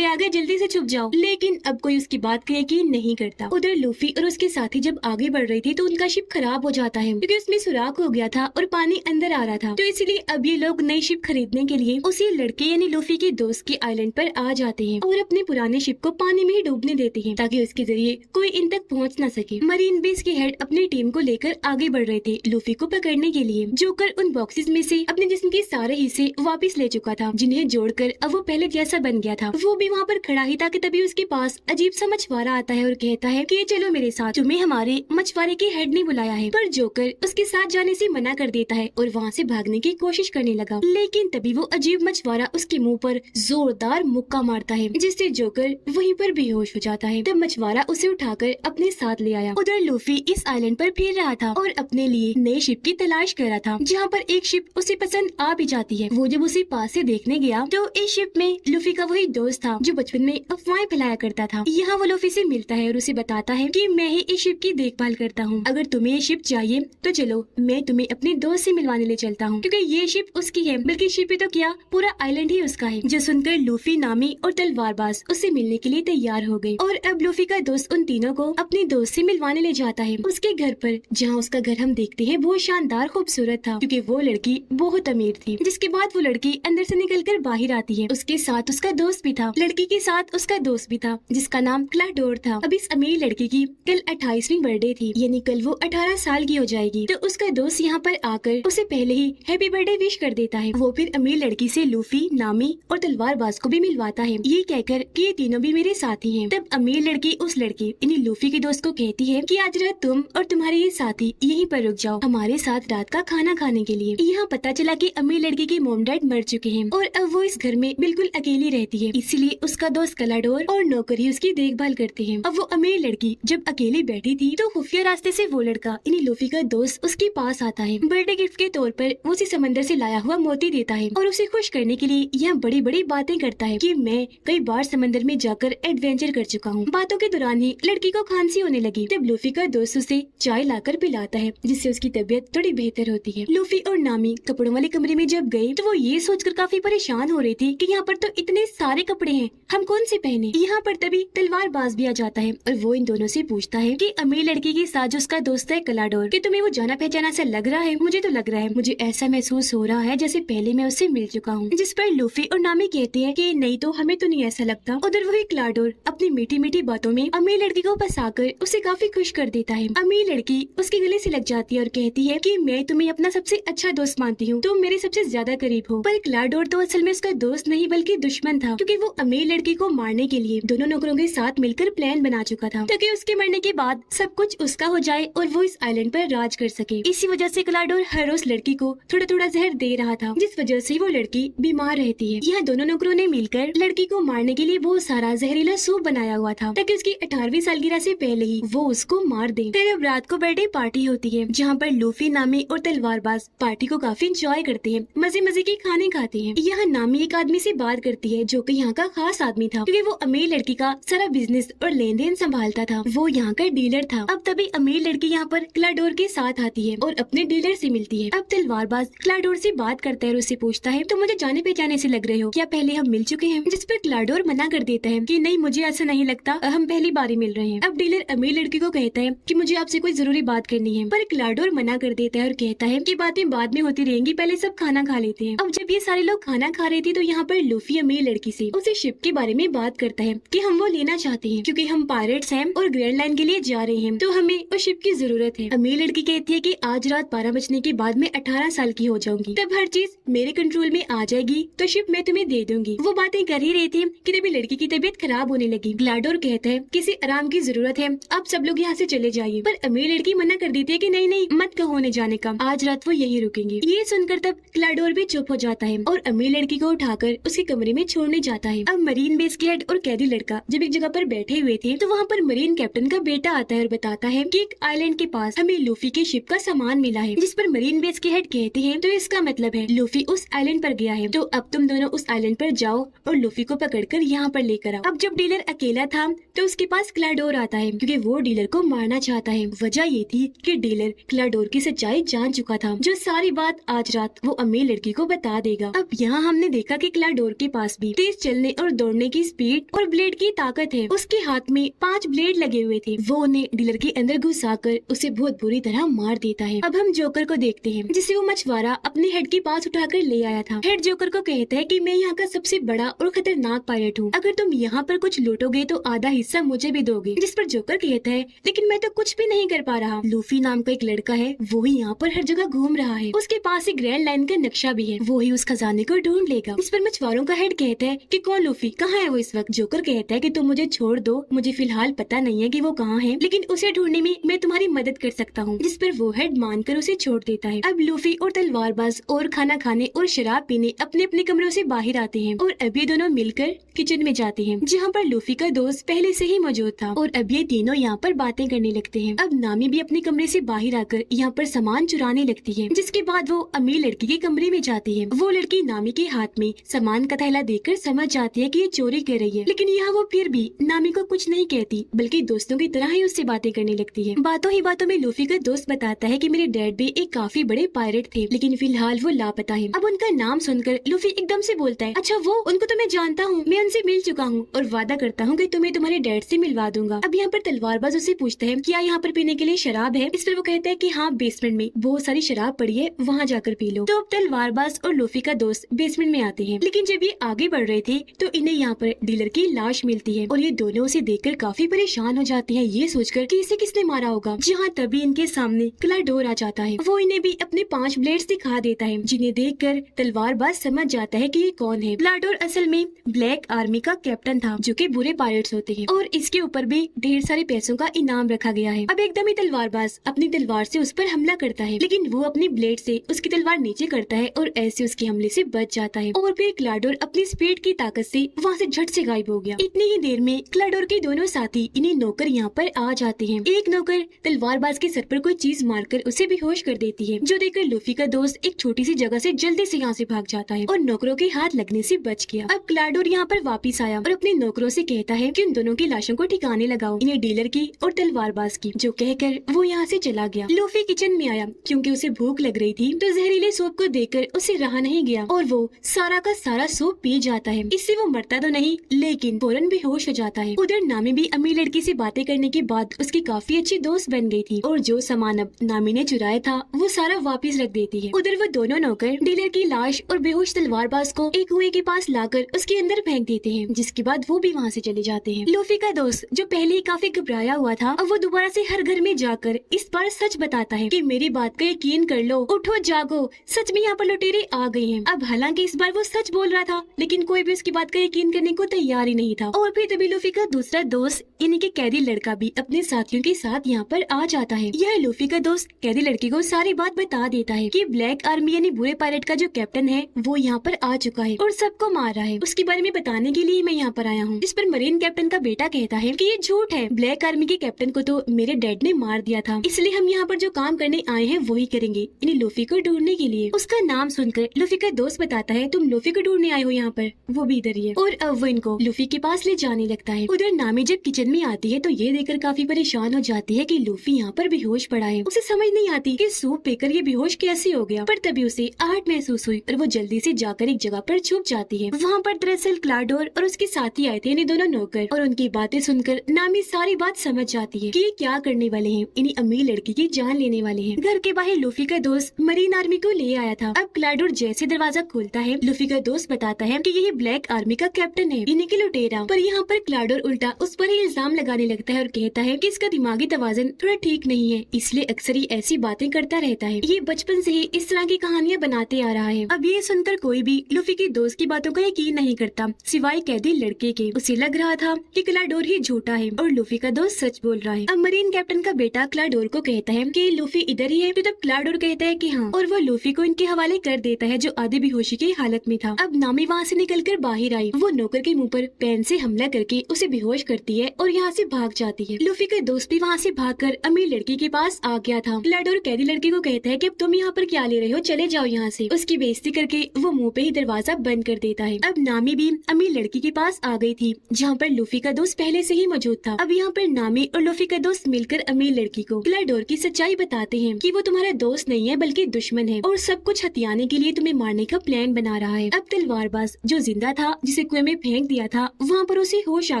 गए, जल्दी से छुप जाओ। लेकिन अब कोई उसकी बात का यकीन नहीं करता। उधर लूफी और उसके साथी जब आगे बढ़ रही थी तो उनका शिप खराब हो जाता है, क्योंकि उसमें सुराख हो गया था और पानी अंदर आ रहा था। तो इसलिए अब ये लोग नई शिप खरीदने के लिए उसी लड़के यानी लूफी के दोस्त के आइलैंड पर आ जाते हैं और अपने पुराने शिप को पानी में ही डूबने देते हैं, ताकि उसके जरिए कोई इन तक पहुँच न सके। मरीन बेस के हेड अपनी टीम को लेकर आगे बढ़ रहे थे लूफी को पकड़ने के लिए। जोकर उन बॉक्सेस में से अपने जिस्म के सारे हिस्से वापस ले चुका था, जिन्हें जोड़कर अब वो पहले जैसा बन गया था। वो भी वहाँ पर खड़ा ही था कि तभी उसके पास अजीब सा मछुआरा आता है और कहता है कि चलो मेरे साथ, तुम्हें हमारे मछुआरे के हेड ने बुलाया है। पर जोकर उसके साथ जाने से मना कर देता है और वहाँ से भागने की कोशिश करने लगा, लेकिन तभी वो अजीब मछुआरा उसके मुंह पर जोरदार मुक्का मारता है, जिससे जोकर वहीं पर बेहोश हो जाता है। तब मछुआरा उसे उठाकर अपने साथ ले आया। उधर लूफी इस आइलैंड पर फिर रहा था और अपने लिए नए शिप की तलाश कर रहा था, जहाँ पर एक शिप उसे पसंद आ भी जाती है। वो जब उसे पास से देखने गया तो इस शिप में लूफी का वही दोस्त था जो बचपन में अफवाहें फैलाया करता था। यहाँ वो लूफी से मिलता है और उसे बताता है कि मैं ही इस शिप की देखभाल करता हूँ, अगर तुम्हें ये शिप चाहिए तो चलो मैं तुम्हें अपने दोस्त से मिलवाने ले चलता हूँ, क्योंकि ये शिप उसकी है, बल्कि शिप ही तो क्या पूरा आइलैंड ही उसका है। जो सुनकर लूफी, नामी और तलवारबाज उससे मिलने के लिए तैयार हो गए और अब लूफी का दोस्त उन तीनों को अपने दोस्त से मिलवाने ले जाता है उसके घर पर, जहाँ उसका घर हम देखते हैं बहुत शानदार खूबसूरत था, क्योंकि वो लड़की बहुत अमीर थी। जिसके बाद वो लड़की अंदर से निकलकर बाहर आती है, उसके साथ उसका दोस्त भी था। लड़की के साथ उसका दोस्त भी था जिसका नाम क्लाडोर था। अब इस अमीर लड़की की कल 28वीं बर्थडे थी, यानी कल वो 18 साल की हो जाएगी। तो उसका दोस्त यहाँ पर आकर उसे पहले ही हैप्पी बर्थडे विश कर देता है। वो फिर अमीर लड़की से लूफी, नामी और तलवारबाज को भी मिलवाता है, ये कहकर कि ये तीनों भी मेरे साथी हैं। तब अमीर लड़की उस लड़की यानी लूफी के दोस्त को कहती है कि आज रात तुम और तुम्हारे ये साथी यहीं पर रुक जाओ हमारे साथ रात का खाना खाने के लिए। यहाँ पता चला कि अमीर लड़की के मॉम डैड मर चुके हैं और अब वो इस घर में बिल्कुल अकेली रहती है, इसीलिए उसका दोस्त क्लाडोर और नौकर ही उसकी देखभाल करते हैं। अब वो अमीर लड़की जब अकेली बैठी थी तो खुफिया रास्ते से वो लड़का यानी लूफी का दोस्त उसके पास आता है। बर्थडे गिफ्ट के तौर पर वो उसे समंदर से लाया हुआ मोती देता है और उसे खुश करने के लिए यह बड़ी बड़ी बातें करता है कि मैं कई बार समंदर में जाकर एडवेंचर कर चुका हूँ। बातों के दौरान ही लड़की को खांसी होने लगी। तब लूफी का दोस्त उसे चाय लाकर पिलाता है, जिससे उसकी तबीयत थोड़ी बेहतर होती है। लूफी और नामी कपड़ों वाले कमरे में जब गए तो वो ये सोचकर काफी परेशान हो रही थी कि यहाँ पर तो इतने सारे कपड़े हैं, हम कौन से पहने। यहाँ पर तभी तलवारबाज भी आ जाता है और वो इन दोनों से पूछता है कि अमीर लड़की के साथ जो उसका दोस्त है क्लाडोर, कि तुम्हें वो जाना पहचाना सा लग रहा है। मुझे तो लग रहा है, मुझे ऐसा महसूस हो रहा है जैसे पहले मैं उससे मिल चुका हूँ। जिस पर लूफी और नामी कहते हैं कि नहीं तो हमें तो नहीं ऐसा लगता। उधर वही क्लाडोर अपनी मीठी मीठी बातों में अमीर लड़की को फंसाकर उसे काफी खुश कर देता है। अमीर लड़की उसके गले से लग जाती है और कहती है कि मैं तुम्हें अपना सबसे अच्छा दोस्त मानती हूँ, तुम मेरे सबसे ज्यादा करीब हो। पर क्लाडोर तो असल में उसका दोस्त नहीं बल्कि दुश्मन था, क्योंकि वो अमीर लड़की को मारने के लिए दोनों नौकरों के साथ मिलकर प्लान बना चुका था, ताकि उसके मरने के बाद सब कुछ उसका हो जाए और वो इस आइलैंड पर राज कर सके। इसी वजह से क्लाडोर हर रोज लड़की को थोड़ा थोड़ा जहर दे रहा था, जिस वजह से वो लड़की बीमार रहती है। यहाँ दोनों नौकरों ने मिलकर लड़की को मारने के लिए बहुत सारा जहरीला सूप बनाया हुआ था, ताकि उसकी 18वीं सालगिरह से पहले ही वो उसको मार दे। फिर अब रात को बर्थडे पार्टी होती है, जहाँ पर लूफी, नामी और तलवारबाज पार्टी को काफी इंजॉय करते हैं, मजे मजे के खाने खाते हैं। यहाँ नामी एक आदमी से बात करती है जो कि यहाँ का खास आदमी था, क्योंकि वो अमीर लड़की का सारा बिजनेस और लेन देन संभालता था। वो यहाँ का डीलर था। अब तभी अमीर लड़की यहाँ पर क्लाडोर के साथ आती है और अपने डीलर से मिलती है। अब तलवारबाज क्लाडोर से बात करता है और उससे पूछता है, तो मुझे जाने पहचाने से लग रहे हो, क्या पहले हम मिल चुके हैं। जिस पर क्लाडोर मना कर देता है कि नहीं, मुझे ऐसा नहीं लगता, हम पहली बार ही मिल रहे हैं। अब डीलर अमीर लड़की को कहता है कि मुझे आपसे कोई जरूरी बात करनी है, पर क्लाडोर मना कर देता है और कहता है कि बातें बाद में होती रहेंगी, पहले सब खाना खा लेते हैं। अब जब ये सारे लोग खाना खा रहे थे तो यहाँ पर लूफी अमीर लड़की से उसे शिप के बारे में बात बात करता है कि हम वो लेना चाहते हैं क्योंकि हम पायरेट्स हैं और ग्रैंड लाइन के लिए जा रहे हैं, तो हमें उस शिप की जरूरत है। अमीर लड़की कहती है कि आज रात 12 बजने के बाद मैं 18 साल की हो जाऊंगी, तब हर चीज मेरे कंट्रोल में आ जाएगी, तो शिप मैं तुम्हें दे दूंगी। वो बातें कर ही रही थी कि तभी लड़की की तबीयत खराब होने लगी। ग्लाडोर कहता है किसी आराम की जरूरत है, आप सब लोग यहाँ से चले जाइए, पर अमीर लड़की मना कर देती है कि नहीं नहीं मत कहो उन्हें जाने का, आज रात वो यही रुकेंगे। ये सुनकर तब ग्लाडोर भी चुप हो जाता है और अमीर लड़की को उठाकर उसके कमरे में छोड़ने जाता है। अब मरीन बेस के हेड और कैदी लड़का जब एक जगह पर बैठे हुए थे तो वहाँ पर मरीन कैप्टन का बेटा आता है और बताता है कि एक आइलैंड के पास हमें लूफी के शिप का सामान मिला है, जिस पर मरीन बेस के हेड कहते हैं तो इसका मतलब है लूफी उस आइलैंड पर गया है, तो अब तुम दोनों उस आइलैंड पर जाओ और लूफी को पकड़कर यहाँ पर लेकर आओ। अब जब डीलर अकेला था तो उसके पास क्लाडोर आता है क्योंकि वो डीलर को मारना चाहता है। वजह ये थी कि डीलर क्लाडोर की सच्चाई जान चुका था, जो सारी बात आज रात वो अमीर लड़की को बता देगा। अब यहाँ हमने देखा कि क्लाडोर के पास भी तेज चलने और दौड़ने की स्पीड और ब्लेड की ताकत है। उसके हाथ में 5 ब्लेड लगे हुए थे, वो उन्हें डीलर के अंदर घुसाकर उसे बहुत बुरी तरह मार देता है। अब हम जोकर को देखते हैं जिसे वो मछुआरा अपने हेड के पास उठाकर ले आया था। हेड जोकर को कहता है कि मैं यहाँ का सबसे बड़ा और खतरनाक पायलट हूँ, अगर तुम यहाँ पर कुछ लूटोगे तो आधा हिस्सा मुझे भी दोगे। जिस पर जोकर कहता है लेकिन मैं तो कुछ भी नहीं कर पा रहा। लूफी नाम का एक लड़का है, वो ही यहाँ पर हर जगह घूम रहा है, उसके पास एक ग्रैंड लाइन का नक्शा भी है, वो ही उस खजाने को ढूंढ लेगा। इस पर मछुआरों का हेड कहता है कि कौन लूफी, कहाँ है वो इस वक्त। जोकर कहता है कि तुम मुझे छोड़ दो, मुझे फिलहाल पता नहीं है कि वो कहाँ है, लेकिन उसे ढूंढने में मैं तुम्हारी मदद कर सकता हूँ। जिस पर वो हेड मानकर उसे छोड़ देता है। अब लूफी और तलवारबाज और खाना खाने और शराब पीने अपने अपने कमरों से बाहर आते हैं और अब ये दोनों मिलकर किचन में जाते हैं जहाँ पर लूफी का दोस्त पहले से ही मौजूद था और अब ये तीनों यहाँ पर बातें करने लगते हैं। अब नामी भी अपने कमरे से बाहर आकर यहाँ पर सामान चुराने लगती है, जिसके बाद वो अमीर लड़की के कमरे में जाती है। वो लड़की नामी के हाथ में सामान का थैला देखकर समझ जाती है कि ये चोरी कर रही है, लेकिन यहाँ वो फिर भी नामी को कुछ नहीं कहती, बल्कि दोस्तों की तरह ही उससे बातें करने लगती है। बातों ही बातों में लूफी का दोस्त बताता है कि मेरे डैड भी एक काफी बड़े पायरेट थे, लेकिन फिलहाल वो लापता है। अब उनका नाम सुनकर लूफी एकदम से बोलता है, अच्छा वो, उनको तो मैं जानता हूँ, मैं उनसे मिल चुका हूँ और वादा करता हूँ कि तुम्हें तुम्हारे डैड से मिलवा दूंगा। अब यहाँ पर तलवारबाज उसे पूछता है क्या यहाँ पर पीने के लिए शराब है। इस पर वो कहता है कि हाँ, बेसमेंट में बहुत सारी शराब पड़ी है, वहाँ जाकर पी लो। तो अब तलवारबाज और लूफी का दोस्त बेसमेंट में आते हैं, लेकिन जब ये आगे बढ़ रहे थे तो इन्हें यहाँ पर डीलर की लाश मिलती है और ये दोनों उसे देखकर काफी परेशान हो जाते हैं, ये सोचकर कि इसे किसने मारा होगा। जहाँ तभी इनके सामने क्लाडोर आ जाता है, वो इन्हें भी अपने 5 ब्लेड्स दिखा देता है, जिन्हें देखकर तलवारबाज समझ जाता है कि ये कौन है। क्लाडोर असल में ब्लैक आर्मी का कैप्टन था, जो कि बुरे पायरेट्स होते हैं, और इसके ऊपर भी ढेर सारे पैसों का इनाम रखा गया है। अब एकदम ही तलवारबाज अपनी तलवार से उस पर हमला करता है, लेकिन वो अपनी ब्लेड से उसकी तलवार नीचे करता है और ऐसे उसके हमले से बच जाता है। और फिर क्लाडोर अपनी स्पीड की ताकत से वहाँ से झट से गायब हो गया। इतनी ही देर में क्लाडोर के दोनों साथी इन्हीं नौकर यहाँ पर आ जाते हैं। एक नौकर तलवारबाज के सर पर कोई चीज मारकर उसे बेहोश कर देती है, जो देखकर लूफी का दोस्त एक छोटी सी जगह से जल्दी से यहाँ से भाग जाता है और नौकरों के हाथ लगने से बच गया। अब क्लाडोर यहाँ पर वापिस आया और अपने नौकरों से कहता है कि उन दोनों की लाशों को ठिकाने लगाओ, इन्हें डीलर की और तलवारबाज की, जो कहकर वो यहाँ से चला गया। लूफी किचन में आया क्योंकि उसे भूख लग रही थी, तो जहरीले सूप को देखकर उसे रहा नहीं गया और वो सारा का सारा सूप पी जाता है। इससे वो मरता तो नहीं, लेकिन फौरन बेहोश हो जाता है। उधर नामी भी अमीर लड़की से बातें करने के बाद उसकी काफी अच्छी दोस्त बन गई थी और जो सामान अब नामी ने चुराया था वो सारा वापस रख देती है। उधर वो दोनों नौकर डीलर की लाश और बेहोश तलवारबाज को एक कुएं के पास लाकर उसके अंदर फेंक देते हैं, जिसके बाद वो भी वहाँ से चले जाते हैं। लूफी का दोस्त जो पहले ही काफी घबराया हुआ था, अब वो दोबारा से हर घर में जाकर इस बार सच बताता है कि मेरी बात का यकीन कर लो, उठो जागो, सच में यहाँ पर लुटेरे आ गए हैं। अब हालांकि इस बार वो सच बोल रहा था, लेकिन कोई भी उसकी बात का यकीन करने को तैयार ही नहीं था। और फिर तभी लूफी का दूसरा दोस्त यानी कि कैदी लड़का भी अपने साथियों के साथ यहाँ पर आ जाता है। यह लूफी का दोस्त कैदी लड़की को सारी बात बता देता है कि ब्लैक आर्मी यानी बुरे पायलट का जो कैप्टन है वो यहाँ पर आ चुका है और सबको मार रहा है, उसके बारे में बताने के लिए मैं यहाँ पर आया हूँ। इस पर मरीन कैप्टन का बेटा कहता है कि ये झूठ है, ब्लैक आर्मी के कैप्टन को तो मेरे डैड ने मार दिया था, इसलिए हम यहाँ पर जो काम करने आए हैं वही करेंगे, यानी लूफी को ढूंढने के लिए। उसका नाम सुनकर लूफी का दोस्त बताता है तुम लूफी को ढूंढने आए हो यहाँ पर, वो भी इधर ही है। और अब वो इनको लूफी के पास ले जाने लगता है। उधर नामी जब किचन में आती है तो ये देखकर काफी परेशान हो जाती है कि लूफी यहाँ पर बेहोश पड़ा है। उसे समझ नहीं आती कि सूप पीकर ये बेहोश कैसे हो गया, पर तभी उसे आहट महसूस हुई और वो जल्दी से जाकर एक जगह पर छुप जाती है। वहाँ पर दरअसल क्लाडोर और उसके साथी आए थे, दोनों नौकर, और उनकी बातें सुनकर नामी सारी बात समझ जाती है कि ये क्या करने वाले हैं, इन्हीं अमीर लड़की की जान लेने वाले हैं। घर के बाहर लूफी का दोस्त मरीन आर्मी को ले आया था। अब क्लाडोर जैसे दरवाजा खोलता है, लूफी का दोस्त बताता है कि यही ब्लैक आर्मी का कैप्टन है। इन यानी कि लुटेरा। पर यहाँ पर क्लाडोर उल्टा उस पर ही इल्जाम लगाने लगता है और कहता है कि इसका दिमागी तवाज़ुन थोड़ा ठीक नहीं है, इसलिए अक्सर ही ऐसी बातें करता रहता है। ये बचपन से ही इस तरह की कहानियां बनाते आ रहा है। अब ये सुनकर कोई भी लूफी के दोस्त की बातों का यकीन नहीं करता, सिवाय कैदी लड़के के। उसे लग रहा था कि क्लाडोर ही झूठा है और लूफी का दोस्त सच बोल रहा है। अब मरीन कैप्टन का बेटा क्लाडोर को कहता है कि लूफी इधर ही है, तो तब क्लाडोर कहता है कि हाँ, और वो लूफी को इनके हवाले कर देता है जो आधे बेहोशी की हालत में था। अब नामी वहाँ से निकलकर बाहर आई। वो नौकर के मुंह पर पेन से हमला करके उसे बेहोश करती है और यहाँ से भाग जाती है। लूफी का दोस्त भी वहाँ से भागकर अमीर लड़की के पास आ गया था। क्लाडोर कैदी लड़की को कहता है कि अब तुम यहाँ पर क्या ले रहे हो, चले जाओ यहाँ से। उसकी बेइज्जती करके वो मुंह पे ही दरवाजा बंद कर देता है। अब नामी भी अमीर लड़की के पास आ गई थी जहाँ पर लूफी का दोस्त पहले से ही मौजूद था। अब यहाँ पर नामी और लूफी का दोस्त मिलकर अमीर लड़की को क्लाडोर की सच्चाई बताते हैं कि वो तुम्हारा दोस्त नहीं है बल्कि दुश्मन है और सब कुछ हथियाने के लिए तुम्हें मारने का प्लान बना रहा है। अब तलवारबाज जो जिंदा था, जिसे कुएं में फेंक दिया था, वहाँ पर उसे होश आ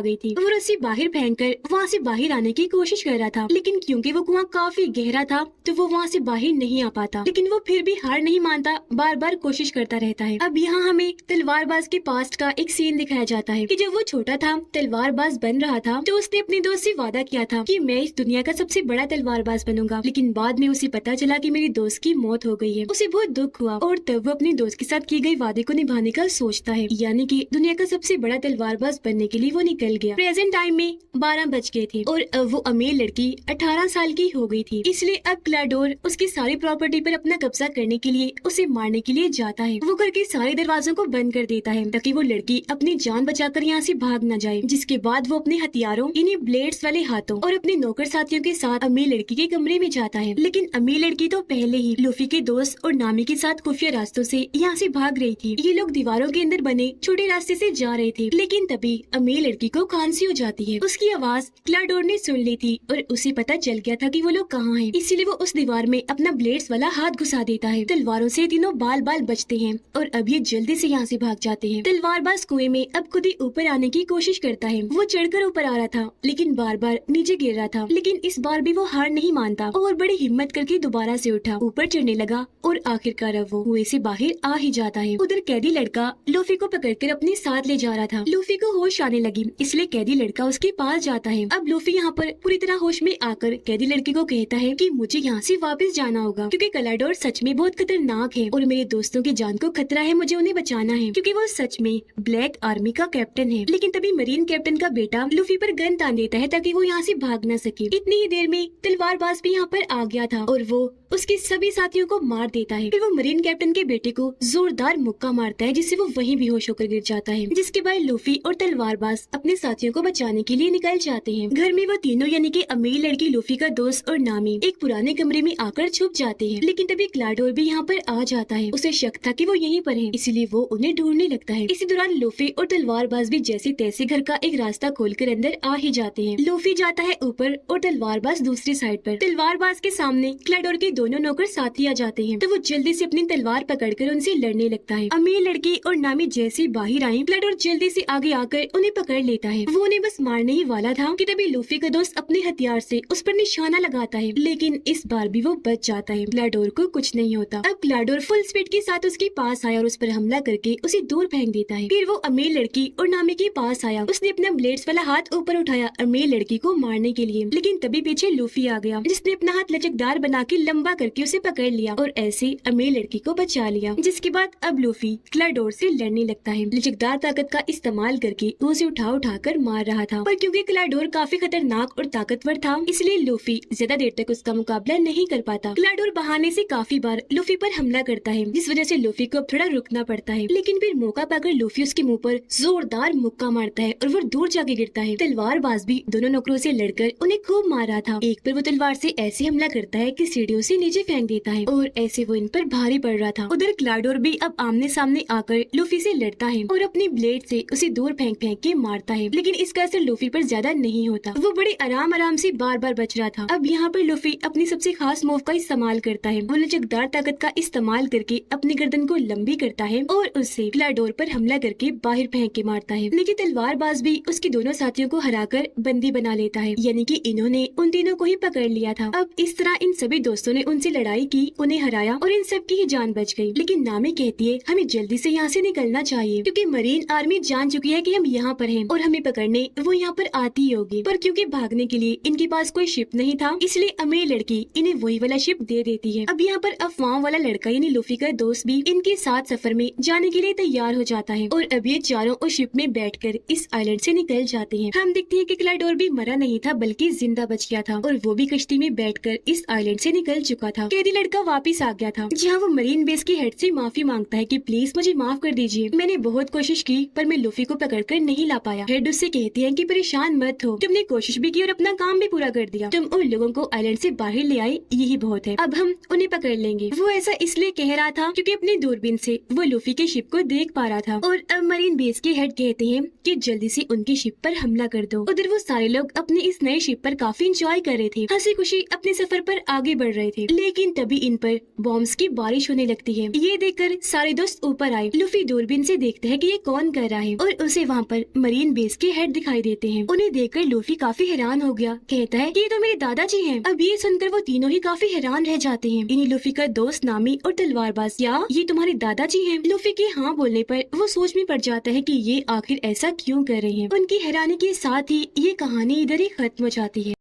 गई थी। वो रस्सी बाहर फेंककर वहाँ से बाहर आने की कोशिश कर रहा था, लेकिन क्योंकि वो कुआं काफी गहरा था तो वो वहाँ से बाहर नहीं आ पाता। लेकिन वो फिर भी हार नहीं मानता, बार बार कोशिश करता रहता है। अब यहाँ हमें तलवारबाज के पास्ट का एक सीन दिखाया जाता है कि जब वो छोटा था, तलवारबाज बन रहा था, तो उसने अपने दोस्त से वादा किया था कि मैं इस दुनिया का सबसे बड़ा तलवारबाज बनूंगा। लेकिन बाद में उसे पता चला कि मेरी दोस्त की मौत हो गई है। उसे बहुत दुख हुआ और तब वो अपने दोस्त के साथ किए गए वादे को निभाने का सोचता है, यानी कि दुनिया का सबसे बड़ा तलवारबाज बनने के लिए वो निकल गया। प्रेजेंट टाइम में 12 बज गए थे और अब वो अमीर लड़की 18 साल की हो गई थी। इसलिए अब क्लाडोर उसकी सारी प्रॉपर्टी पर अपना कब्जा करने के लिए उसे मारने के लिए जाता है। वो घर के सारे दरवाजों को बंद कर देता है ताकि वो लड़की अपनी जान बचाकर यहाँ से भाग न जाए। जिसके बाद वो अपने हथियारों यानी ब्लेड्स वाले हाथों और अपने नौकर साथियों के साथ अमीर लड़की के कमरे में जाता है। लेकिन अमीर लड़की तो पहले ही लूफी के दोस्त और नामी के साथ खुफिया रास्तों से यहाँ से भाग रही थी। ये लोग दीवारों के अंदर बने छोटे रास्ते से जा रहे थे, लेकिन तभी अमीर लड़की को खांसी हो जाती है। उसकी आवाज क्लाडोर ने सुन ली थी और उसे पता चल गया था कि वो लोग कहाँ हैं। इसीलिए वो उस दीवार में अपना ब्लेड्स वाला हाथ घुसा देता है। तलवारों से तीनों बाल बाल बचते हैं और अब ये जल्दी से यहाँ से भाग जाते हैं। तलवारबाज कुएं में अब खुद ही ऊपर आने की कोशिश करता है। वो चढ़कर ऊपर आ रहा था लेकिन बार बार नीचे गिर रहा था, लेकिन इस बार भी वो हार नहीं मानता और बड़ी हिम्मत करके दोबारा से उठा, ऊपर चढ़ने लगा और आखिरकार अब वो कुएं से बाहर आ ही जाता है। उधर कैदी लड़का लूफी को पकड़कर अपने साथ ले जा रहा था। लूफी को होश आने लगी, इसलिए कैदी लड़का उसके पास जाता है। अब लूफी यहाँ पर पूरी तरह होश में आकर कैदी लड़की को कहता है कि मुझे यहाँ से वापस जाना होगा क्योंकि क्लाडोर सच में बहुत खतरनाक है और मेरे दोस्तों की जान को खतरा है, मुझे उन्हें बचाना है क्योंकि वो सच में ब्लैक आर्मी का कैप्टन है। लेकिन तभी मरीन कैप्टन का बेटा लूफी पर गन तान देता है ताकि वो यहाँ से भाग न सके। इतनी ही देर में तलवारबाज भी यहाँ पर आ गया था और वो उसके सभी साथियों को मार देता है। फिर वो मरीन कैप्टन के बेटे को जोरदार मुक्का मारता है जिससे वो वहीं बेहोश होकर गिर जाता है। जिसके बाद लूफी और तलवारबाज अपने साथियों को बचाने के लिए निकल जाते हैं। घर में वो तीनों यानी कि अमीर लड़की, लूफी का दोस्त और नामी एक पुराने कमरे में आकर छुप जाते हैं। लेकिन तभी क्लाडोर भी यहाँ पर आ जाता है। उसे शक था कि वो यहीं पर है, इसीलिए वो उन्हें ढूंढने लगता है। इसी दौरान लूफी और तलवारबाज भी जैसे तैसे घर का एक रास्ता खोलकर अंदर आ ही जाते हैं। लूफी जाता है ऊपर और तलवारबाज दूसरी साइड पर। तलवारबाज के सामने क्लाडोर के दोनों नौकर साथी आ जाते हैं तो वो जल्दी से अपनी तलवार पकड़कर उनसे लड़ने लगता है। अमीर लड़की और नामी जैसे बाहर आई, क्लाडोर जल्दी से आगे आकर उन्हें पकड़ लेता है। वो उन्हें बस मारने ही वाला था कि तभी लूफी का दोस्त अपने हथियार से उस पर निशाना लगाता है, लेकिन इस बार भी वो बच जाता है। क्लाडोर को कुछ नहीं होता। अब क्लाडोर फुल स्पीड के साथ उसके पास आया और उस पर हमला करके उसे दूर फेंक देता है। फिर वो अमीर लड़की और नामी के पास आया। उसने अपना ब्लेड्स वाला हाथ ऊपर उठाया अमीर लड़की को मारने के लिए, लेकिन तभी पीछे लूफी आ गया जिसने अपना हाथ लचकदार बना के लंबा करके उसे पकड़ लिया और ऐसे अमीर लड़की को बचा लिया। जिसके बाद अब लूफी क्लाडोर से लड़ने लगता है। लचकदार ताकत का इस्तेमाल करके वो उसे उठा कर मार रहा था, पर क्योंकि क्लाडोर काफी खतरनाक और ताकतवर था इसलिए लूफी ज्यादा देर तक उसका मुकाबला नहीं कर पाता। क्लाडोर बहाने से काफी बार लूफी पर हमला करता है जिस वजह से लूफी को अब थोड़ा रुकना पड़ता है, लेकिन फिर मौका पाकर लूफी उसके मुंह पर जोरदार मुक्का मारता है और वो दूर जाके गिरता है। तलवारबाज भी दोनों नौकरों से लड़कर उन्हें खूब मार रहा था। एक पर वो तलवार से ऐसे हमला करता है कि सीढ़ियों से नीचे फेंक देता है और ऐसे वो इन पर भारी पड़ रहा था। उधर क्लाडोर भी अब आमने सामने आकर लूफी से लड़ता है और अपनी ब्लेड से उसे दूर फेंक फेंक के मारता है, लेकिन इसका असर लूफी पर ज्यादा नहीं होता। वो बड़े आराम से बार बार बच रहा था। अब यहाँ पर लूफी अपनी सबसे खास मूव का इस्तेमाल करता है। वो लचकदार ताकत का इस्तेमाल करके अपनी गर्दन को लंबी करता है और उससे क्लाडोर पर हमला करके बाहर फेंक के मारता है। लेकिन तलवारबाज भी उसके दोनों साथियों को हराकर बंदी बना लेता है, यानी कि इन्होंने उन तीनों को ही पकड़ लिया था। अब इस तरह इन सभी दोस्तों ने उनसे लड़ाई की, उन्हें हराया और इन सब की ही जान बच गई। लेकिन नामी कहती है हमें जल्दी से यहाँ से निकलना चाहिए क्योंकि मरीन आर्मी जान चुकी है कि हम यहाँ पर हैं और हमें पकड़ने वो यहाँ पर आती ही होगी। पर क्योंकि भागने के लिए इनके पास कोई शिप नहीं था, इसलिए अमीर लड़की इन्हें वही वाला शिप दे देती है। अब यहाँ पर अफवाह वाला लड़का यानी लूफी का दोस्त भी इनके साथ सफर में जाने के लिए तैयार हो जाता है और अब ये चारों उस शिप में बैठकर इस आइलैंड से निकल जाते हैं। हम देखते हैं कि क्लाइडोर भी मरा नहीं था बल्कि जिंदा बच गया था और वो भी कश्ती में बैठकर इस आइलैंड से निकल चुका था। कैदी लड़का वापिस आ गया था जहाँ वो मरीन बेस की हेड से माफी मांगता है कि प्लीज मुझे माफ कर दीजिए, मैंने बहुत कोशिश की पर मैं लूफी को पकड़कर नहीं ला पाया। हेड उससे कहती है कि परेशान मत हो, तुमने कोशिश भी की और अपना काम भी पूरा कर दिया, तुम उन लोगों को आइलैंड से बाहर ले आए यही बहुत है, अब हम उन्हें पकड़ लेंगे। वो ऐसा इसलिए कह रहा था क्योंकि अपनी दूरबीन से वो लूफी के शिप को देख पा रहा था। और अब मरीन बेस के हेड कहते हैं कि जल्दी से उनकी शिप पर हमला कर दो। उधर वो सारे लोग अपने इस नए शिप पर काफी इंजॉय कर रहे थे, हंसी खुशी अपने सफर पर आगे बढ़ रहे थे। लेकिन तभी इन पर बॉम्ब्स की बारिश होने लगती है। ये देखकर सारे दोस्त ऊपर आए। लूफी दूरबीन से देखता है कि ये कौन कर रहा है और उसे वहाँ पर मरीन बेस के हेड दिखाई देते हैं। उन्हें देखकर लूफी काफी हैरान हो गया, कहता है कि ये तो मेरे दादाजी हैं। अब ये सुनकर वो तीनों ही काफी हैरान रह जाते हैं। इन्हीं लूफी का दोस्त नामी और तलवारबाज, क्या ये तुम्हारे दादाजी हैं? लूफी के हाँ बोलने पर वो सोच में पड़ जाता है कि ये आखिर ऐसा क्यों कर रहे हैं। उनकी हैरानी के साथ ही ये कहानी इधर ही खत्म हो जाती है।